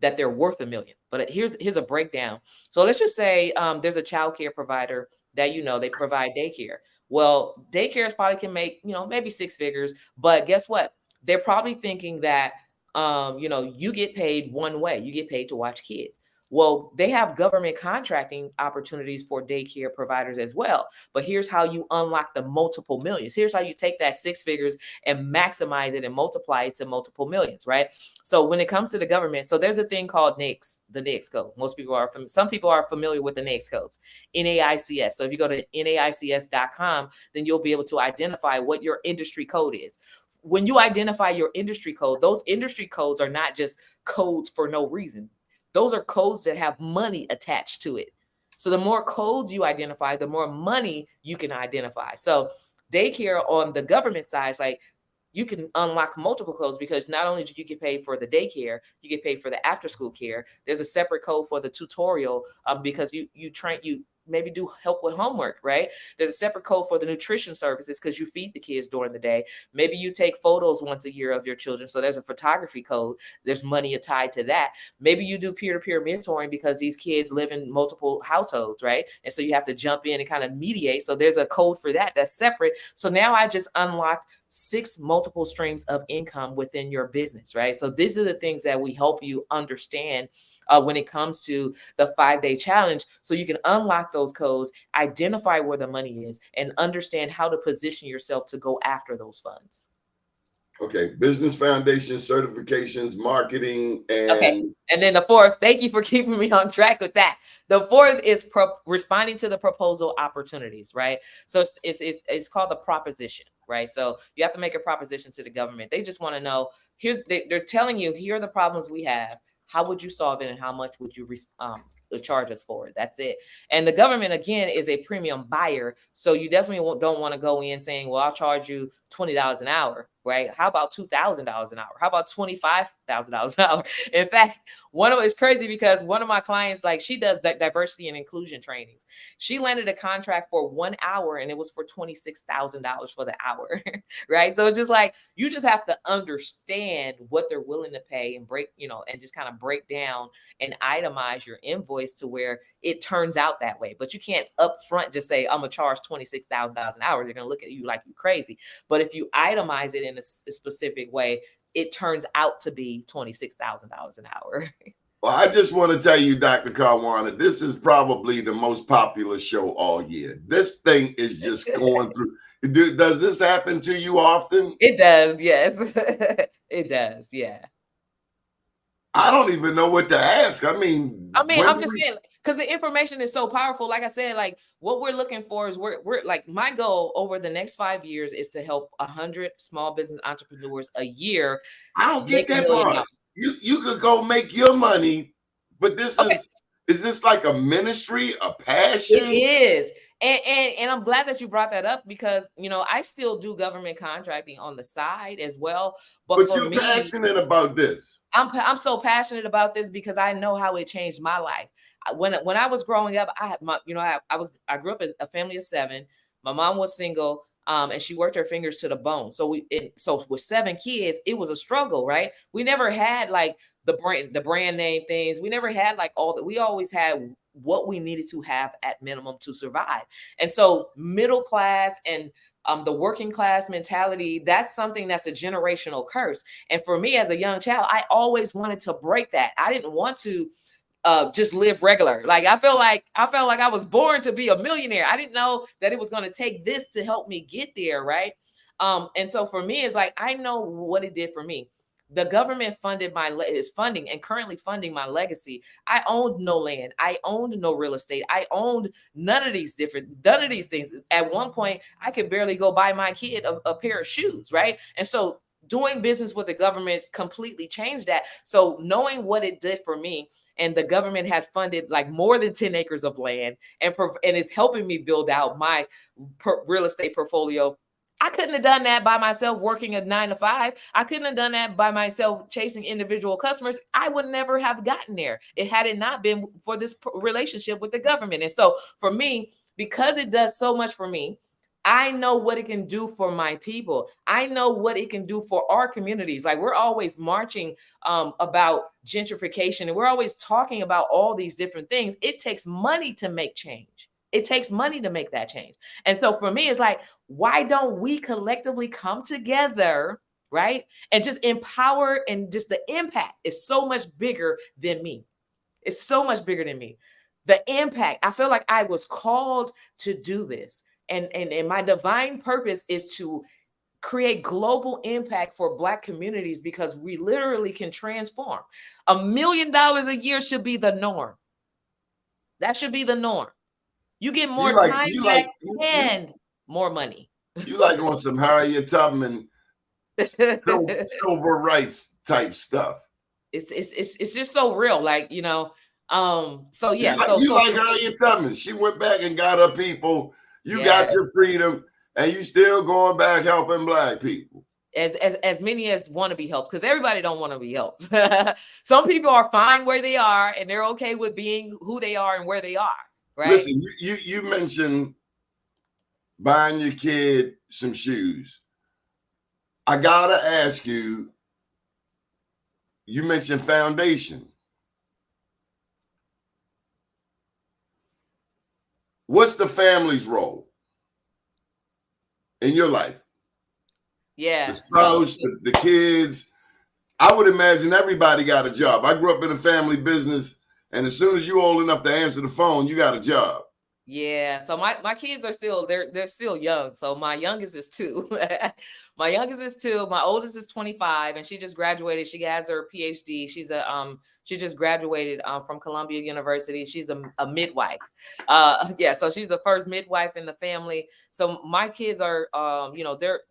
that they're worth $1 million. But here's a breakdown. So let's just say there's a child care provider that, they provide daycare. Well, daycares probably can make, maybe 6 figures, but guess what? They're probably thinking that, you get paid one way. You get paid to watch kids. Well, they have government contracting opportunities for daycare providers as well. But here's how you unlock the multiple millions. Here's how you take that 6 figures and maximize it and multiply it to multiple millions, right? So when it comes to the government, so there's a thing called NAICS, the NAICS code. Some people are familiar with the NAICS codes, NAICS. So if you go to NAICS.com, then you'll be able to identify what your industry code is. When you identify your industry code, those industry codes are not just codes for no reason. Those are codes that have money attached to it. So the more codes you identify, the more money you can identify. So daycare on the government side is like, you can unlock multiple codes because not only do you get paid for the daycare, you get paid for the after school care. There's a separate code for the tutorial because you maybe do help with homework, right? There's a separate code for the nutrition services because you feed the kids during the day. Maybe you take photos once a year of your children. So there's a photography code. There's money tied to that. Maybe you do peer-to-peer mentoring because these kids live in multiple households, right? And so you have to jump in and kind of mediate. So there's a code for that that's separate. So now I just unlocked 6 multiple streams of income within your business, right? So these are the things that we help you understand when it comes to the 5-day challenge, so you can unlock those codes, identify where the money is, and understand how to position yourself to go after those funds. Okay, business foundation, certifications, marketing, and okay. And then the fourth, thank you for keeping me on track with that. The fourth is responding to the proposal opportunities, right? So it's called the proposition, right? So you have to make a proposition to the government. They just want to know, they're telling you, here are the problems we have. How would you solve it, and how much would you charge us for it? That's it. And the government, again, is a premium buyer. So you definitely don't want to go in saying, well, I'll charge you $20 an hour, right? How about $2,000 an hour? How about $25,000 an hour? In fact, it's crazy because one of my clients, like, she does diversity and inclusion trainings. She landed a contract for 1 hour and it was for $26,000 for the hour, right? So it's just like, you just have to understand what they're willing to pay and and just kind of break down and itemize your invoice to where it turns out that way. But you can't upfront just say, I'm gonna charge $26,000 an hour. They're gonna look at you like you're crazy. But if you itemize it in a specific way, it turns out to be $26,000 an hour. Well, I just want to tell you, Dr. Karwanna, this is probably the most popular show all year. This thing is just going through. Does this happen to you often? It does, yes. It does, yeah. I don't even know what to ask. I'm just saying, because the information is so powerful. Like I said, like, what we're looking for is we're like, my goal over the next 5 years is to help 100 small business entrepreneurs a year. I don't get that part. You could go make your money, but is this like a ministry, a passion? It is. And I'm glad that you brought that up because, I still do government contracting on the side as well. But you're passionate about this. I'm so passionate about this because I know how it changed my life. When I was growing up, I grew up as a family of 7. My mom was single. And she worked her fingers to the bone. So with 7 kids, it was a struggle, right? We never had like the brand name things. We never had like all that. We always had what we needed to have at minimum to survive. And so middle class and the working class mentality, that's something that's a generational curse. And for me as a young child, I always wanted to break that. I didn't want to just live regular. Like I felt like I was born to be a millionaire. I didn't know that it was going to take this to help me get there, right? And so for me, it's like I know what it did for me. The government funded is funding and currently funding my legacy. I owned no land. I owned no real estate. I owned none of these things. At one point, I could barely go buy my kid a pair of shoes, right? And so doing business with the government completely changed that. So knowing what it did for me, and the government had funded like more than 10 acres of land and is helping me build out my real estate portfolio. I couldn't have done that by myself working a 9 to 5. I couldn't have done that by myself chasing individual customers. I would never have gotten there. It had it not been for this relationship with the government. And so for me, because it does so much for me, I know what it can do for my people. I know what it can do for our communities. Like we're always marching about gentrification, and we're always talking about all these different things. It takes money to make change. It takes money to make that change. And so for me, it's like, why don't we collectively come together, right? And just empower, and just the impact is so much bigger than me. It's so much bigger than me. The impact, I feel like I was called to do this. And my divine purpose is to create global impact for Black communities, because we literally can transform. $1 million a year should be the norm. That should be the norm. You get more time back and more money. You like on some Harriet Tubman civil rights type stuff. It's just so real, like, you know. So yeah, you like Harriet Tubman. She went back and got her people. You got your freedom, and you still going back helping Black people. As many as want to be helped, because everybody don't want to be helped. Some people are fine where they are, and they're okay with being who they are and where they are. Right? Listen, you mentioned buying your kid some shoes. I gotta ask you. You mentioned foundation. What's the family's role in your life? Yeah. The spouse, the kids. I would imagine everybody got a job. I grew up in a family business, and as soon as you're old enough to answer the phone, you got a job. Yeah. So my kids are still, they're still young. So my youngest is 2. My youngest is 2. My oldest is 25, and she just graduated. She has her PhD. She's she just graduated from Columbia University. She's a midwife. So she's the first midwife in the family. So my kids are,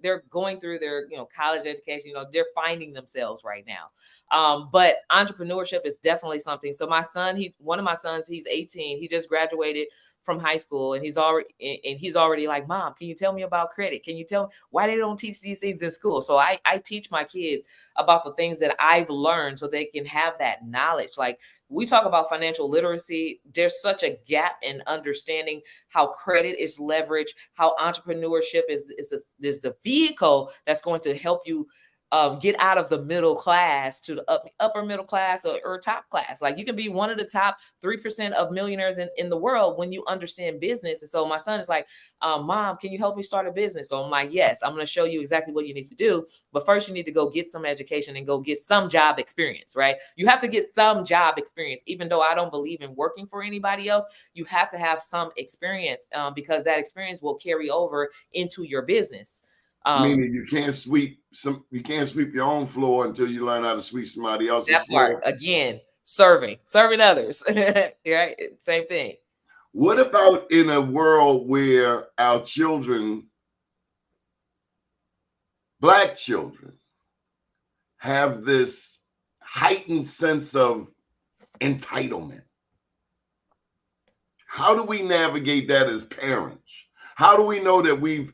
they're going through their, college education. They're finding themselves right now. But entrepreneurship is definitely something. So my son, one of my sons, he's 18. He just graduated from high school, and he's already like, Mom, can you tell me about credit? Can you tell me why they don't teach these things in school? So I teach my kids about the things that I've learned so they can have that knowledge. Like we talk about financial literacy, there's such a gap in understanding how credit is leveraged, how entrepreneurship is the vehicle that's going to help you get out of the middle class to the upper middle class or top class. Like you can be one of the top 3% of millionaires in the world when you understand business. And so my son is like, Mom, can you help me start a business? So I'm like, yes, I'm going to show you exactly what you need to do. But first you need to go get some education and go get some job experience, right? You have to get some job experience. Even though I don't believe in working for anybody else, you have to have some experience because that experience will carry over into your business. Meaning you can't sweep your own floor until you learn how to sweep somebody else's floor. Part again, serving others. Right? Same thing. What about in a world where our children, Black children, have this heightened sense of entitlement? How do we navigate that as parents? How do we know that we've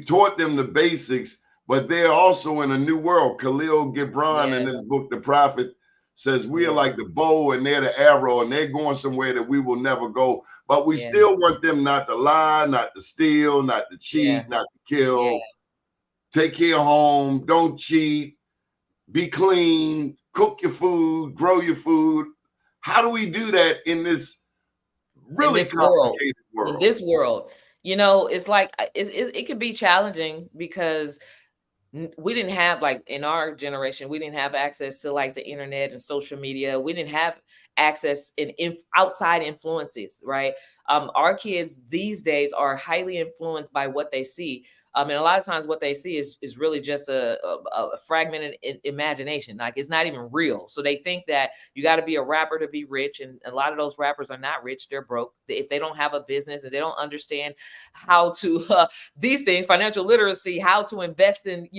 taught them the basics, but they're also in a new world? Khalil Gibran in his book, The Prophet, says we are like the bow and they're the arrow, and they're going somewhere that we will never go. But we still want them not to lie, not to steal, not to cheat, not to kill. Take care of home, don't cheat, be clean, cook your food, grow your food. How do we do that in this really complicated world? In this world. It's like it can be challenging because we didn't have, like, in our generation, we didn't have access to like the internet and social media. We didn't have access in outside influences, right? Our kids these days are highly influenced by what they see. And a lot of times what they see is really just a fragmented imagination. Like, it's not even real. So they think that you got to be a rapper to be rich. And a lot of those rappers are not rich. They're broke. If they don't have a business and they don't understand how to, these things, financial literacy, how to invest in,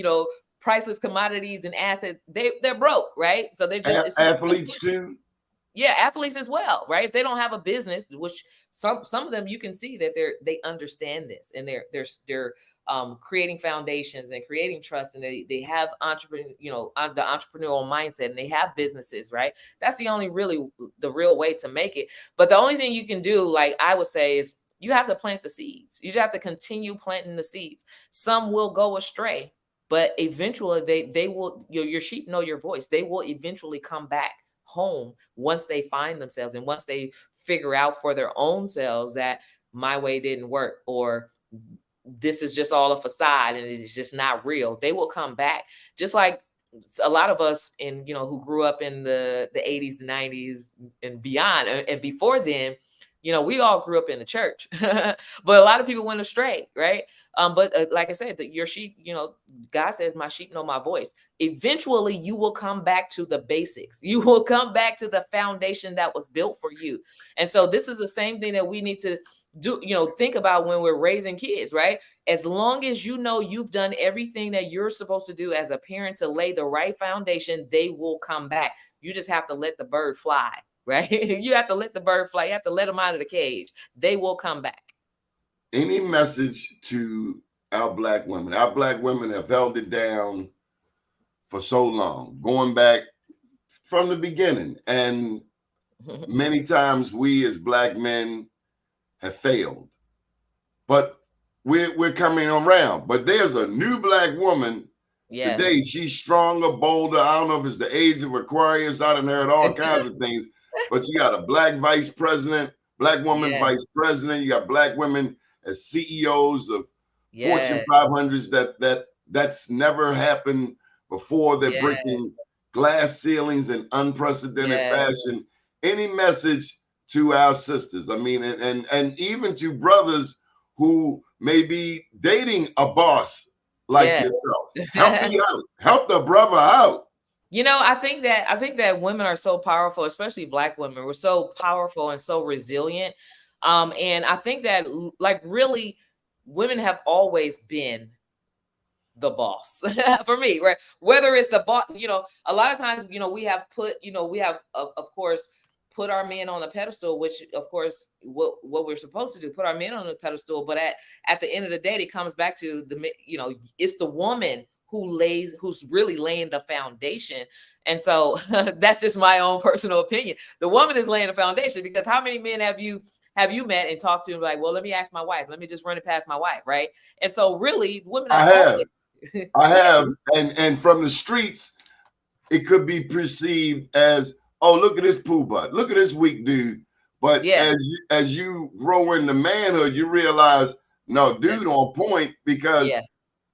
priceless commodities and assets, they're broke, right? So they're just, it's just Athletes too. yeah, athletes as well, right? If they don't have a business, which some of them, you can see that they understand this, and they're creating foundations and creating trust, and they have the entrepreneurial mindset, and they have businesses, right? That's the real way to make it. But the only thing you can do, like I would say, is you have to plant the seeds. You just have to continue planting the seeds. Some will go astray, but eventually they will. Your sheep know your voice. They will eventually come back home once they find themselves, and once they figure out for their own selves that my way didn't work, or this is just all a facade and it's just not real. They will come back, just like a lot of us who grew up in the 80s, the 90s and beyond, and before then. We all grew up in the church, but a lot of people went astray, right? But like I said, your sheep, God says, my sheep know my voice. Eventually, you will come back to the basics. You will come back to the foundation that was built for you. And so this is the same thing that we need to do, think about when we're raising kids, right? As long as you've done everything that you're supposed to do as a parent to lay the right foundation, they will come back. You just have to let the bird fly. Right? You have to let the bird fly. You have to let them out of the cage. They will come back. Any message to our Black women? Our Black women have held it down for so long, going back from the beginning. And many times we as Black men have failed. But we're coming around. But there's a new Black woman today. She's stronger, bolder. I don't know if it's the age of Aquarius. I done heard all kinds of things. But you got a Black vice president, Black woman vice president. You got Black women as CEOs of Fortune 500s. That's never happened before. They're breaking glass ceilings in unprecedented fashion. Any message to our sisters? I mean, and even to brothers who may be dating a boss like yourself. Help me out. Help the brother out. I think that women are so powerful, especially Black women. We're so powerful and so resilient. And I think that, like, really, women have always been the boss for me, right? Whether it's the boss, a lot of times, we have of course, put our men on a pedestal, which of course, what we're supposed to do, put our men on a pedestal. But at the end of the day, it comes back to it's the woman who's really laying the foundation. And so that's just my own personal opinion. The woman is laying the foundation, because how many men have you met and talked to, like, well, let me ask my wife, let me just run it past my wife, right? And so really, women I have and from the streets, it could be perceived as, oh, look at this poo butt, look at this weak dude. But as you grow into manhood, you realize, no, dude on point, because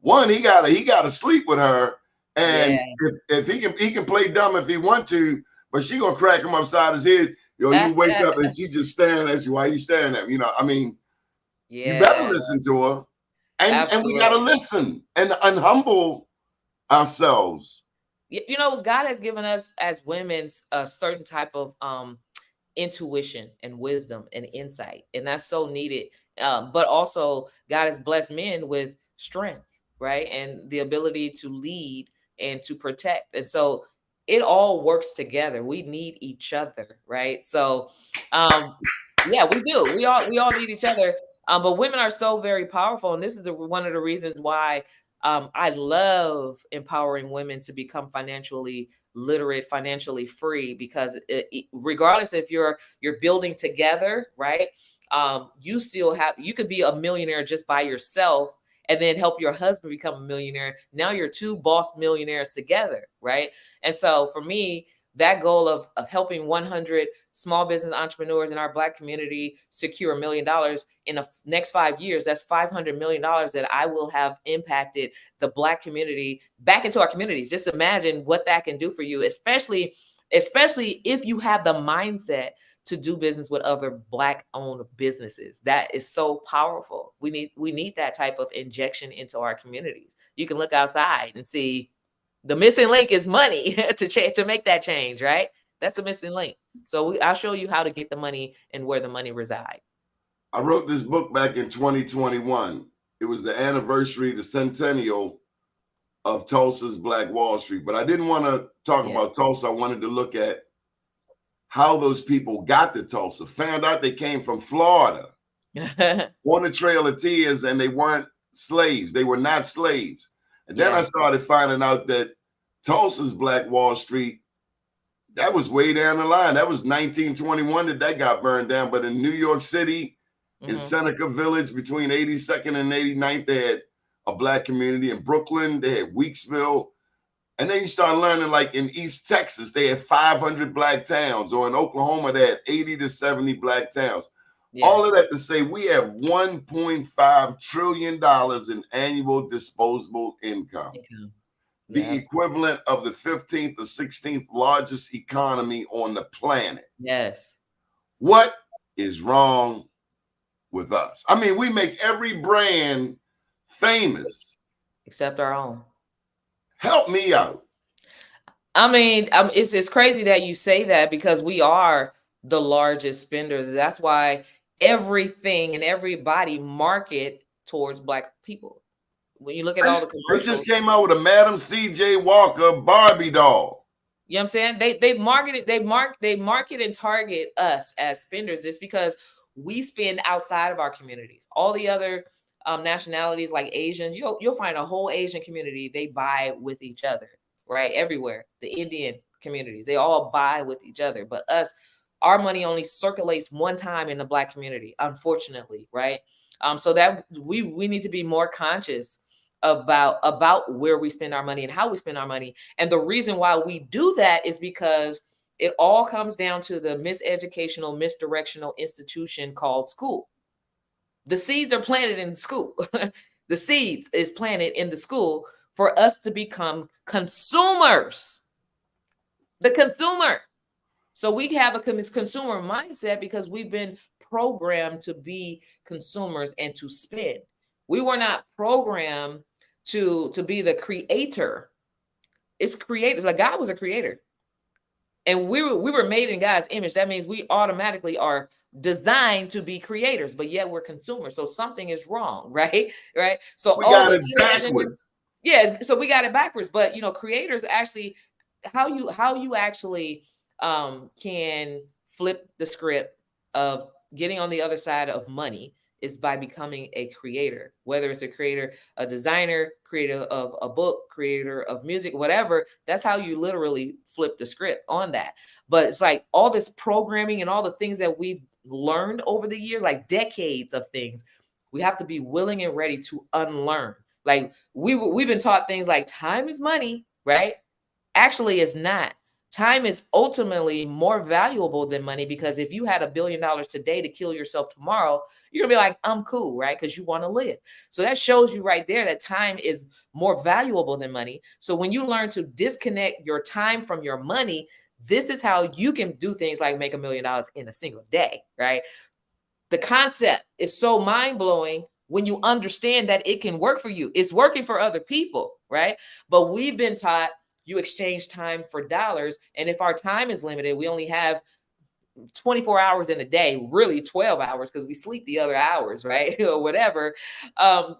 one, he gotta sleep with her, and if he can play dumb if he want to, but she gonna crack him upside his head. You wake up and she just staring at you. Why you staring at me? I mean, you better listen to her, and we gotta listen and humble ourselves. God has given us as women a certain type of intuition and wisdom and insight, and that's so needed. But also, God has blessed men with strength, right? And the ability to lead and to protect. And so it all works together. We need each other, right? So we do. We all need each other. But women are so very powerful. And this is one of the reasons why I love empowering women to become financially literate, financially free, because regardless if you're building together, right? You could be a millionaire just by yourself, and then help your husband become a millionaire. Now you're two boss millionaires together, right? And so for me, that goal of helping 100 small business entrepreneurs in our Black community secure $1 million in the next 5 years, that's $500 million that I will have impacted the Black community back into our communities. Just imagine what that can do for you, especially if you have the mindset to do business with other Black owned businesses. That is so powerful. We need that type of injection into our communities. You can look outside and see the missing link is money to make that change, right? That's the missing link. So I'll show you how to get the money and where the money resides. I wrote this book back in 2021. It was the anniversary, the centennial of Tulsa's Black Wall Street. But I didn't want to talk about Tulsa. I wanted to look at how those people got to Tulsa. Found out they came from Florida on the Trail of Tears, and they weren't slaves. They were not slaves. And then I started finding out that Tulsa's Black Wall Street, that was way down the line. That was 1921 that got burned down. But in New York City, in Seneca Village, between 82nd and 89th, they had a Black community. In Brooklyn, they had Weeksville. And then you start learning, like in East Texas, they had 500 Black towns, or in Oklahoma, they had 80 to 70 Black towns. Yeah. All of that to say, we have $1.5 trillion in annual disposable income. The equivalent of the 15th or 16th largest economy on the planet. Yes. What is wrong with us? I mean, we make every brand famous. Except our own. Help me out. I mean, it's crazy that you say that, because we are the largest spenders. That's why everything and everybody market towards Black people. When you look at all the commercials, they just came out with a Madam C.J. Walker Barbie doll. You know what I'm saying? They market and target us as spenders. It's because we spend outside of our communities. All the other nationalities, like Asians, you'll find a whole Asian community. They buy with each other, right? Everywhere. The Indian communities, they all buy with each other. But us, our money only circulates one time in the Black community, unfortunately, right? So that we need to be more conscious about where we spend our money and how we spend our money. And the reason why we do that is because it all comes down to the miseducational, misdirectional institution called school. The seeds are planted in school. The seeds is planted in the school for us to become consumers. The consumer. So we have a consumer mindset because we've been programmed to be consumers and to spend. We were not programmed to be the creator. It's creators. Like God was a creator. And we were made in God's image. That means we automatically are designed to be creators, but yet we're consumers. So something is wrong, right? Right. So we got it backwards. Yeah, so we got it backwards. But creators actually, how you actually can flip the script of getting on the other side of money is by becoming a creator, whether it's a creator, a designer, creator of a book, creator of music, whatever. That's how you literally flip the script on that. But it's like all this programming and all the things that we've learned over the years, like decades of things, we have to be willing and ready to unlearn. Like we've been taught things like time is money, right? Actually, it's not. Time is ultimately more valuable than money, because if you had $1 billion today to kill yourself tomorrow, you're gonna be like, I'm cool, right? Because you want to live. So that shows you right there that time is more valuable than money. So when you learn to disconnect your time from your money, this is how you can do things like make $1 million in a single day, right? The concept is so mind-blowing when you understand that it can work for you. It's working for other people, right? But we've been taught you exchange time for dollars. And if our time is limited, we only have 24 hours in a day, really 12 hours, because we sleep the other hours, right? Or whatever.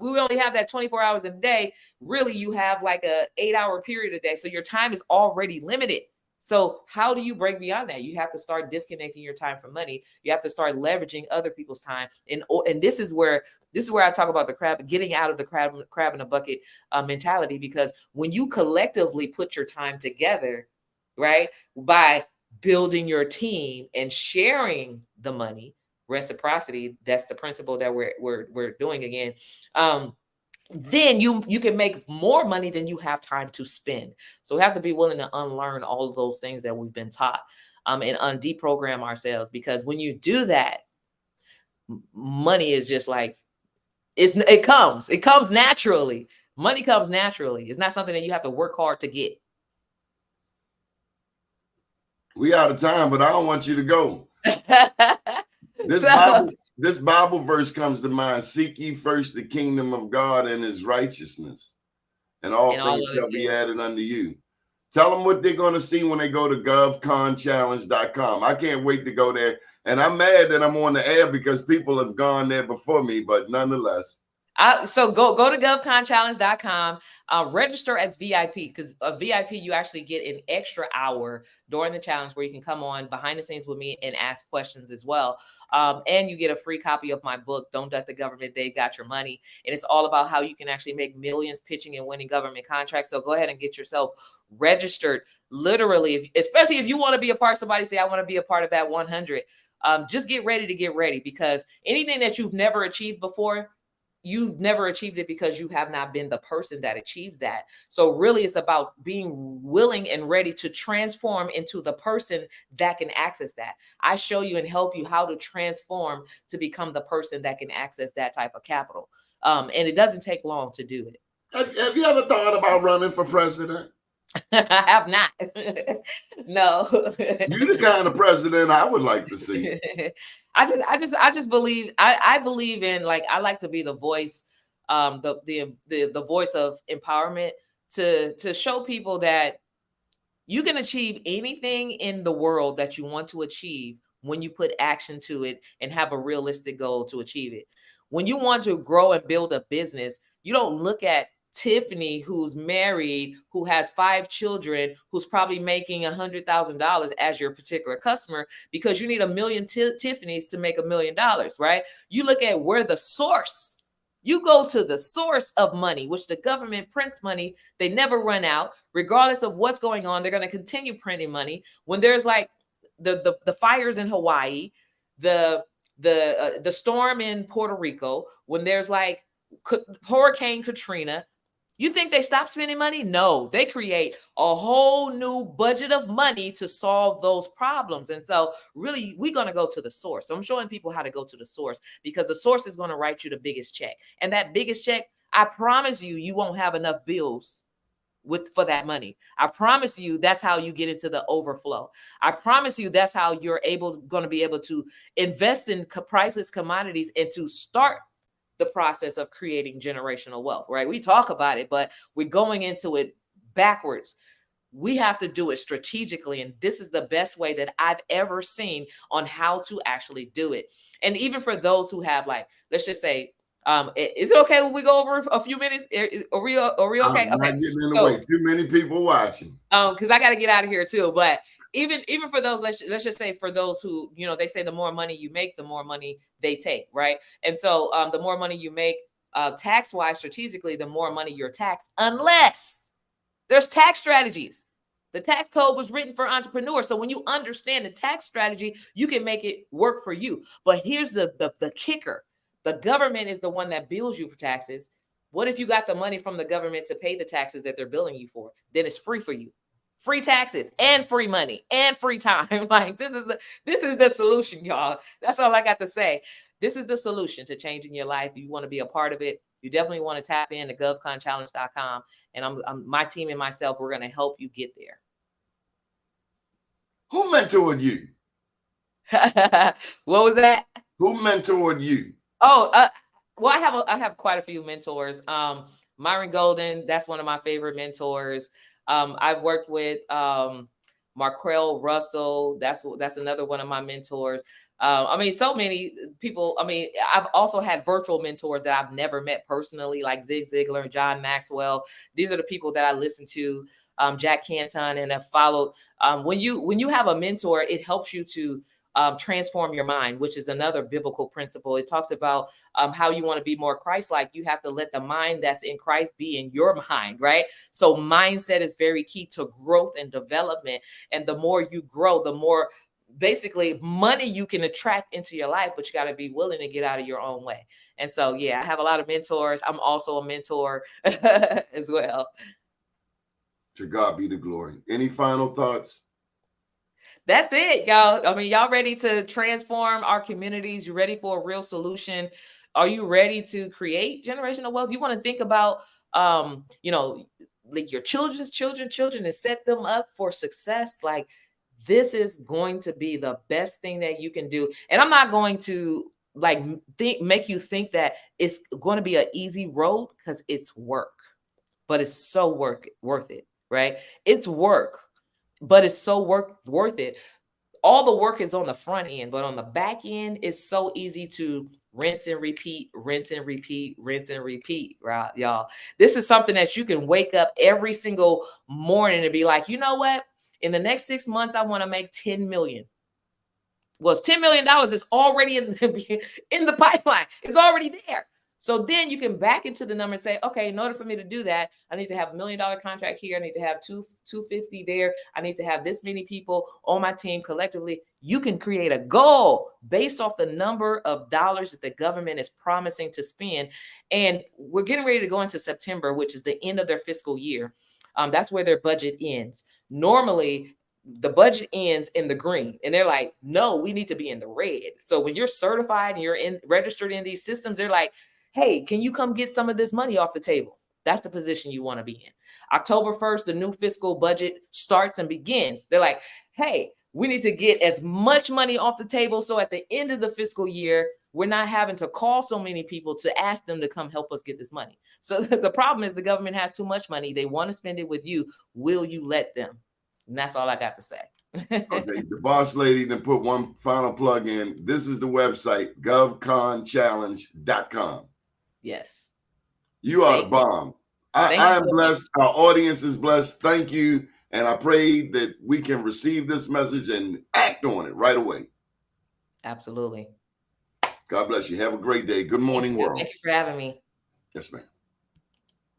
We only have that 24 hours in a day. Really, you have like a 8-hour period a day. So your time is already limited. So how do you break beyond that? You have to start disconnecting your time from money. You have to start leveraging other people's time. And this is where I talk about the crab, getting out of the crab in a bucket mentality, because when you collectively put your time together, right, by building your team and sharing the money, reciprocity, that's the principle that we're doing again. then you can make more money than you have time to spend. So we have to be willing to unlearn all of those things that we've been taught, and deprogram ourselves, because when you do that, money is just like, it comes naturally. Money comes naturally. It's not something that you have to work hard to get. We out of time, but I don't want you to go. This Bible verse comes to mind: seek ye first the kingdom of God and his righteousness, and all things shall be added unto you. Tell them what they're going to see when they go to govconchallenge.com. I can't wait to go there. And I'm mad that I'm on the air because people have gone there before me, but nonetheless. So go to govconchallenge.com, register as VIP, because a VIP, you actually get an extra hour during the challenge where you can come on behind the scenes with me and ask questions as well. And you get a free copy of my book, Don't Duck the Government, They've Got Your Money. And it's all about how you can actually make millions pitching and winning government contracts. So go ahead and get yourself registered. Literally, especially if you want to be a part, somebody say, I want to be a part of that 100. Just get ready, because anything that you've never achieved before, you've never achieved it because you have not been the person that achieves that. So really, it's about being willing and ready to transform into the person that can access that. I show you and help you how to transform to become the person that can access that type of capital. And it doesn't take long to do it. Have you ever thought about running for president? I have not. No. You're the kind of president I would like to see. I just believe, I believe in, like, I like to be the voice, the voice of empowerment to show people that you can achieve anything in the world that you want to achieve when you put action to it and have a realistic goal to achieve it. When you want to grow and build a business, you don't look at Tiffany, who's married, who has 5 children, who's probably making $100,000 as your particular customer, because you need 1 million Tiffany's to make $1 million, right? You look at where the source, you go to the source of money, which the government prints money. They never run out, regardless of what's going on. They're going to continue printing money. When there's like the fires in Hawaii, the storm in Puerto Rico, when there's like Hurricane Katrina, you think they stop spending money? No, they create a whole new budget of money to solve those problems. And so really, we're going to go to the source. So I'm showing people how to go to the source, because the source is going to write you the biggest check. And that biggest check, I promise you, you won't have enough bills for that money. I promise you that's how you get into the overflow. I promise you that's how you're going to be able to invest in priceless commodities and to start the process of creating generational wealth, right? We talk about it, but we're going into it backwards. We have to do it strategically. And this is the best way that I've ever seen on how to actually do it. And even for those who have, like, let's just say, is it okay when we go over a few minutes? Are we okay? I'm not getting in the way. Too many people watching. Because I got to get out of here too. But even for those, let's just say for those who, they say the more money you make, the more money they take, right? And so the more money you make tax-wise, strategically, the more money you're taxed, unless there's tax strategies. The tax code was written for entrepreneurs. So when you understand the tax strategy, you can make it work for you. But here's the kicker. The government is the one that bills you for taxes. What if you got the money from the government to pay the taxes that they're billing you for? Then it's free for you. Free taxes and free money and free time. Like, this is the solution, y'all. That's all I got to say. This is the solution to changing your life. If you want to be a part of it, you definitely want to tap in to govconchallenge.com. And my team and myself, we're going to help you get there. Who mentored you? What was that? Who mentored you? Oh, well, I have quite a few mentors. Myron Golden, that's one of my favorite mentors. I've worked with Marquell Russell. That's another one of my mentors. So many people. I've also had virtual mentors that I've never met personally, like Zig Ziglar and John Maxwell. These are the people that I listen to, Jack Canton, and have followed. When you have a mentor, it helps you to transform your mind, which is another biblical principle. It talks about how you want to be more Christ-like. You have to let the mind that's in Christ be in your mind, right? So mindset is very key to growth and development. And the more you grow, the more basically money you can attract into your life, but you got to be willing to get out of your own way. And so, yeah, I have a lot of mentors. I'm also a mentor as well. To God be the glory. Any final thoughts? That's it, y'all. I mean, y'all ready to transform our communities? You ready for a real solution? Are you ready to create generational wealth? You want to think about, you know, like your children's children and set them up for success. Like, this is going to be the best thing that you can do. And I'm not going to like make you think that it's going to be an easy road, because it's work, but it's so worth it, right? It's work, but it's so worth it. All the work is on the front end, but on the back end, it's so easy to rinse and repeat, rinse and repeat, rinse and repeat, right, y'all? This is something that you can wake up every single morning and be like, you know what? In the next 6 months, I want to make 10 million. Well, it's $10 million is already in the pipeline. It's already there. So then you can back into the number and say, okay, in order for me to do that, I need to have $1 million contract here. I need to have 250 there. I need to have this many people on my team collectively. You can create a goal based off the number of dollars that the government is promising to spend. And we're getting ready to go into September, which is the end of their fiscal year. That's where their budget ends. Normally, the budget ends in the green, and they're like, no, we need to be in the red. So when you're certified and you're registered in these systems, they're like, hey, can you come get some of this money off the table? That's the position you want to be in. October 1st, the new fiscal budget starts and begins. They're like, hey, we need to get as much money off the table, so at the end of the fiscal year, we're not having to call so many people to ask them to come help us get this money. So the problem is the government has too much money. They want to spend it with you. Will you let them? And that's all I got to say. Okay, the boss lady then put one final plug in. This is the website, govconchallenge.com. Yes. You are the bomb. I am blessed. Our audience is blessed. Thank you. And I pray that we can receive this message and act on it right away. Absolutely. God bless you. Have a great day. Good morning, world. Thank you for having me. Yes, ma'am.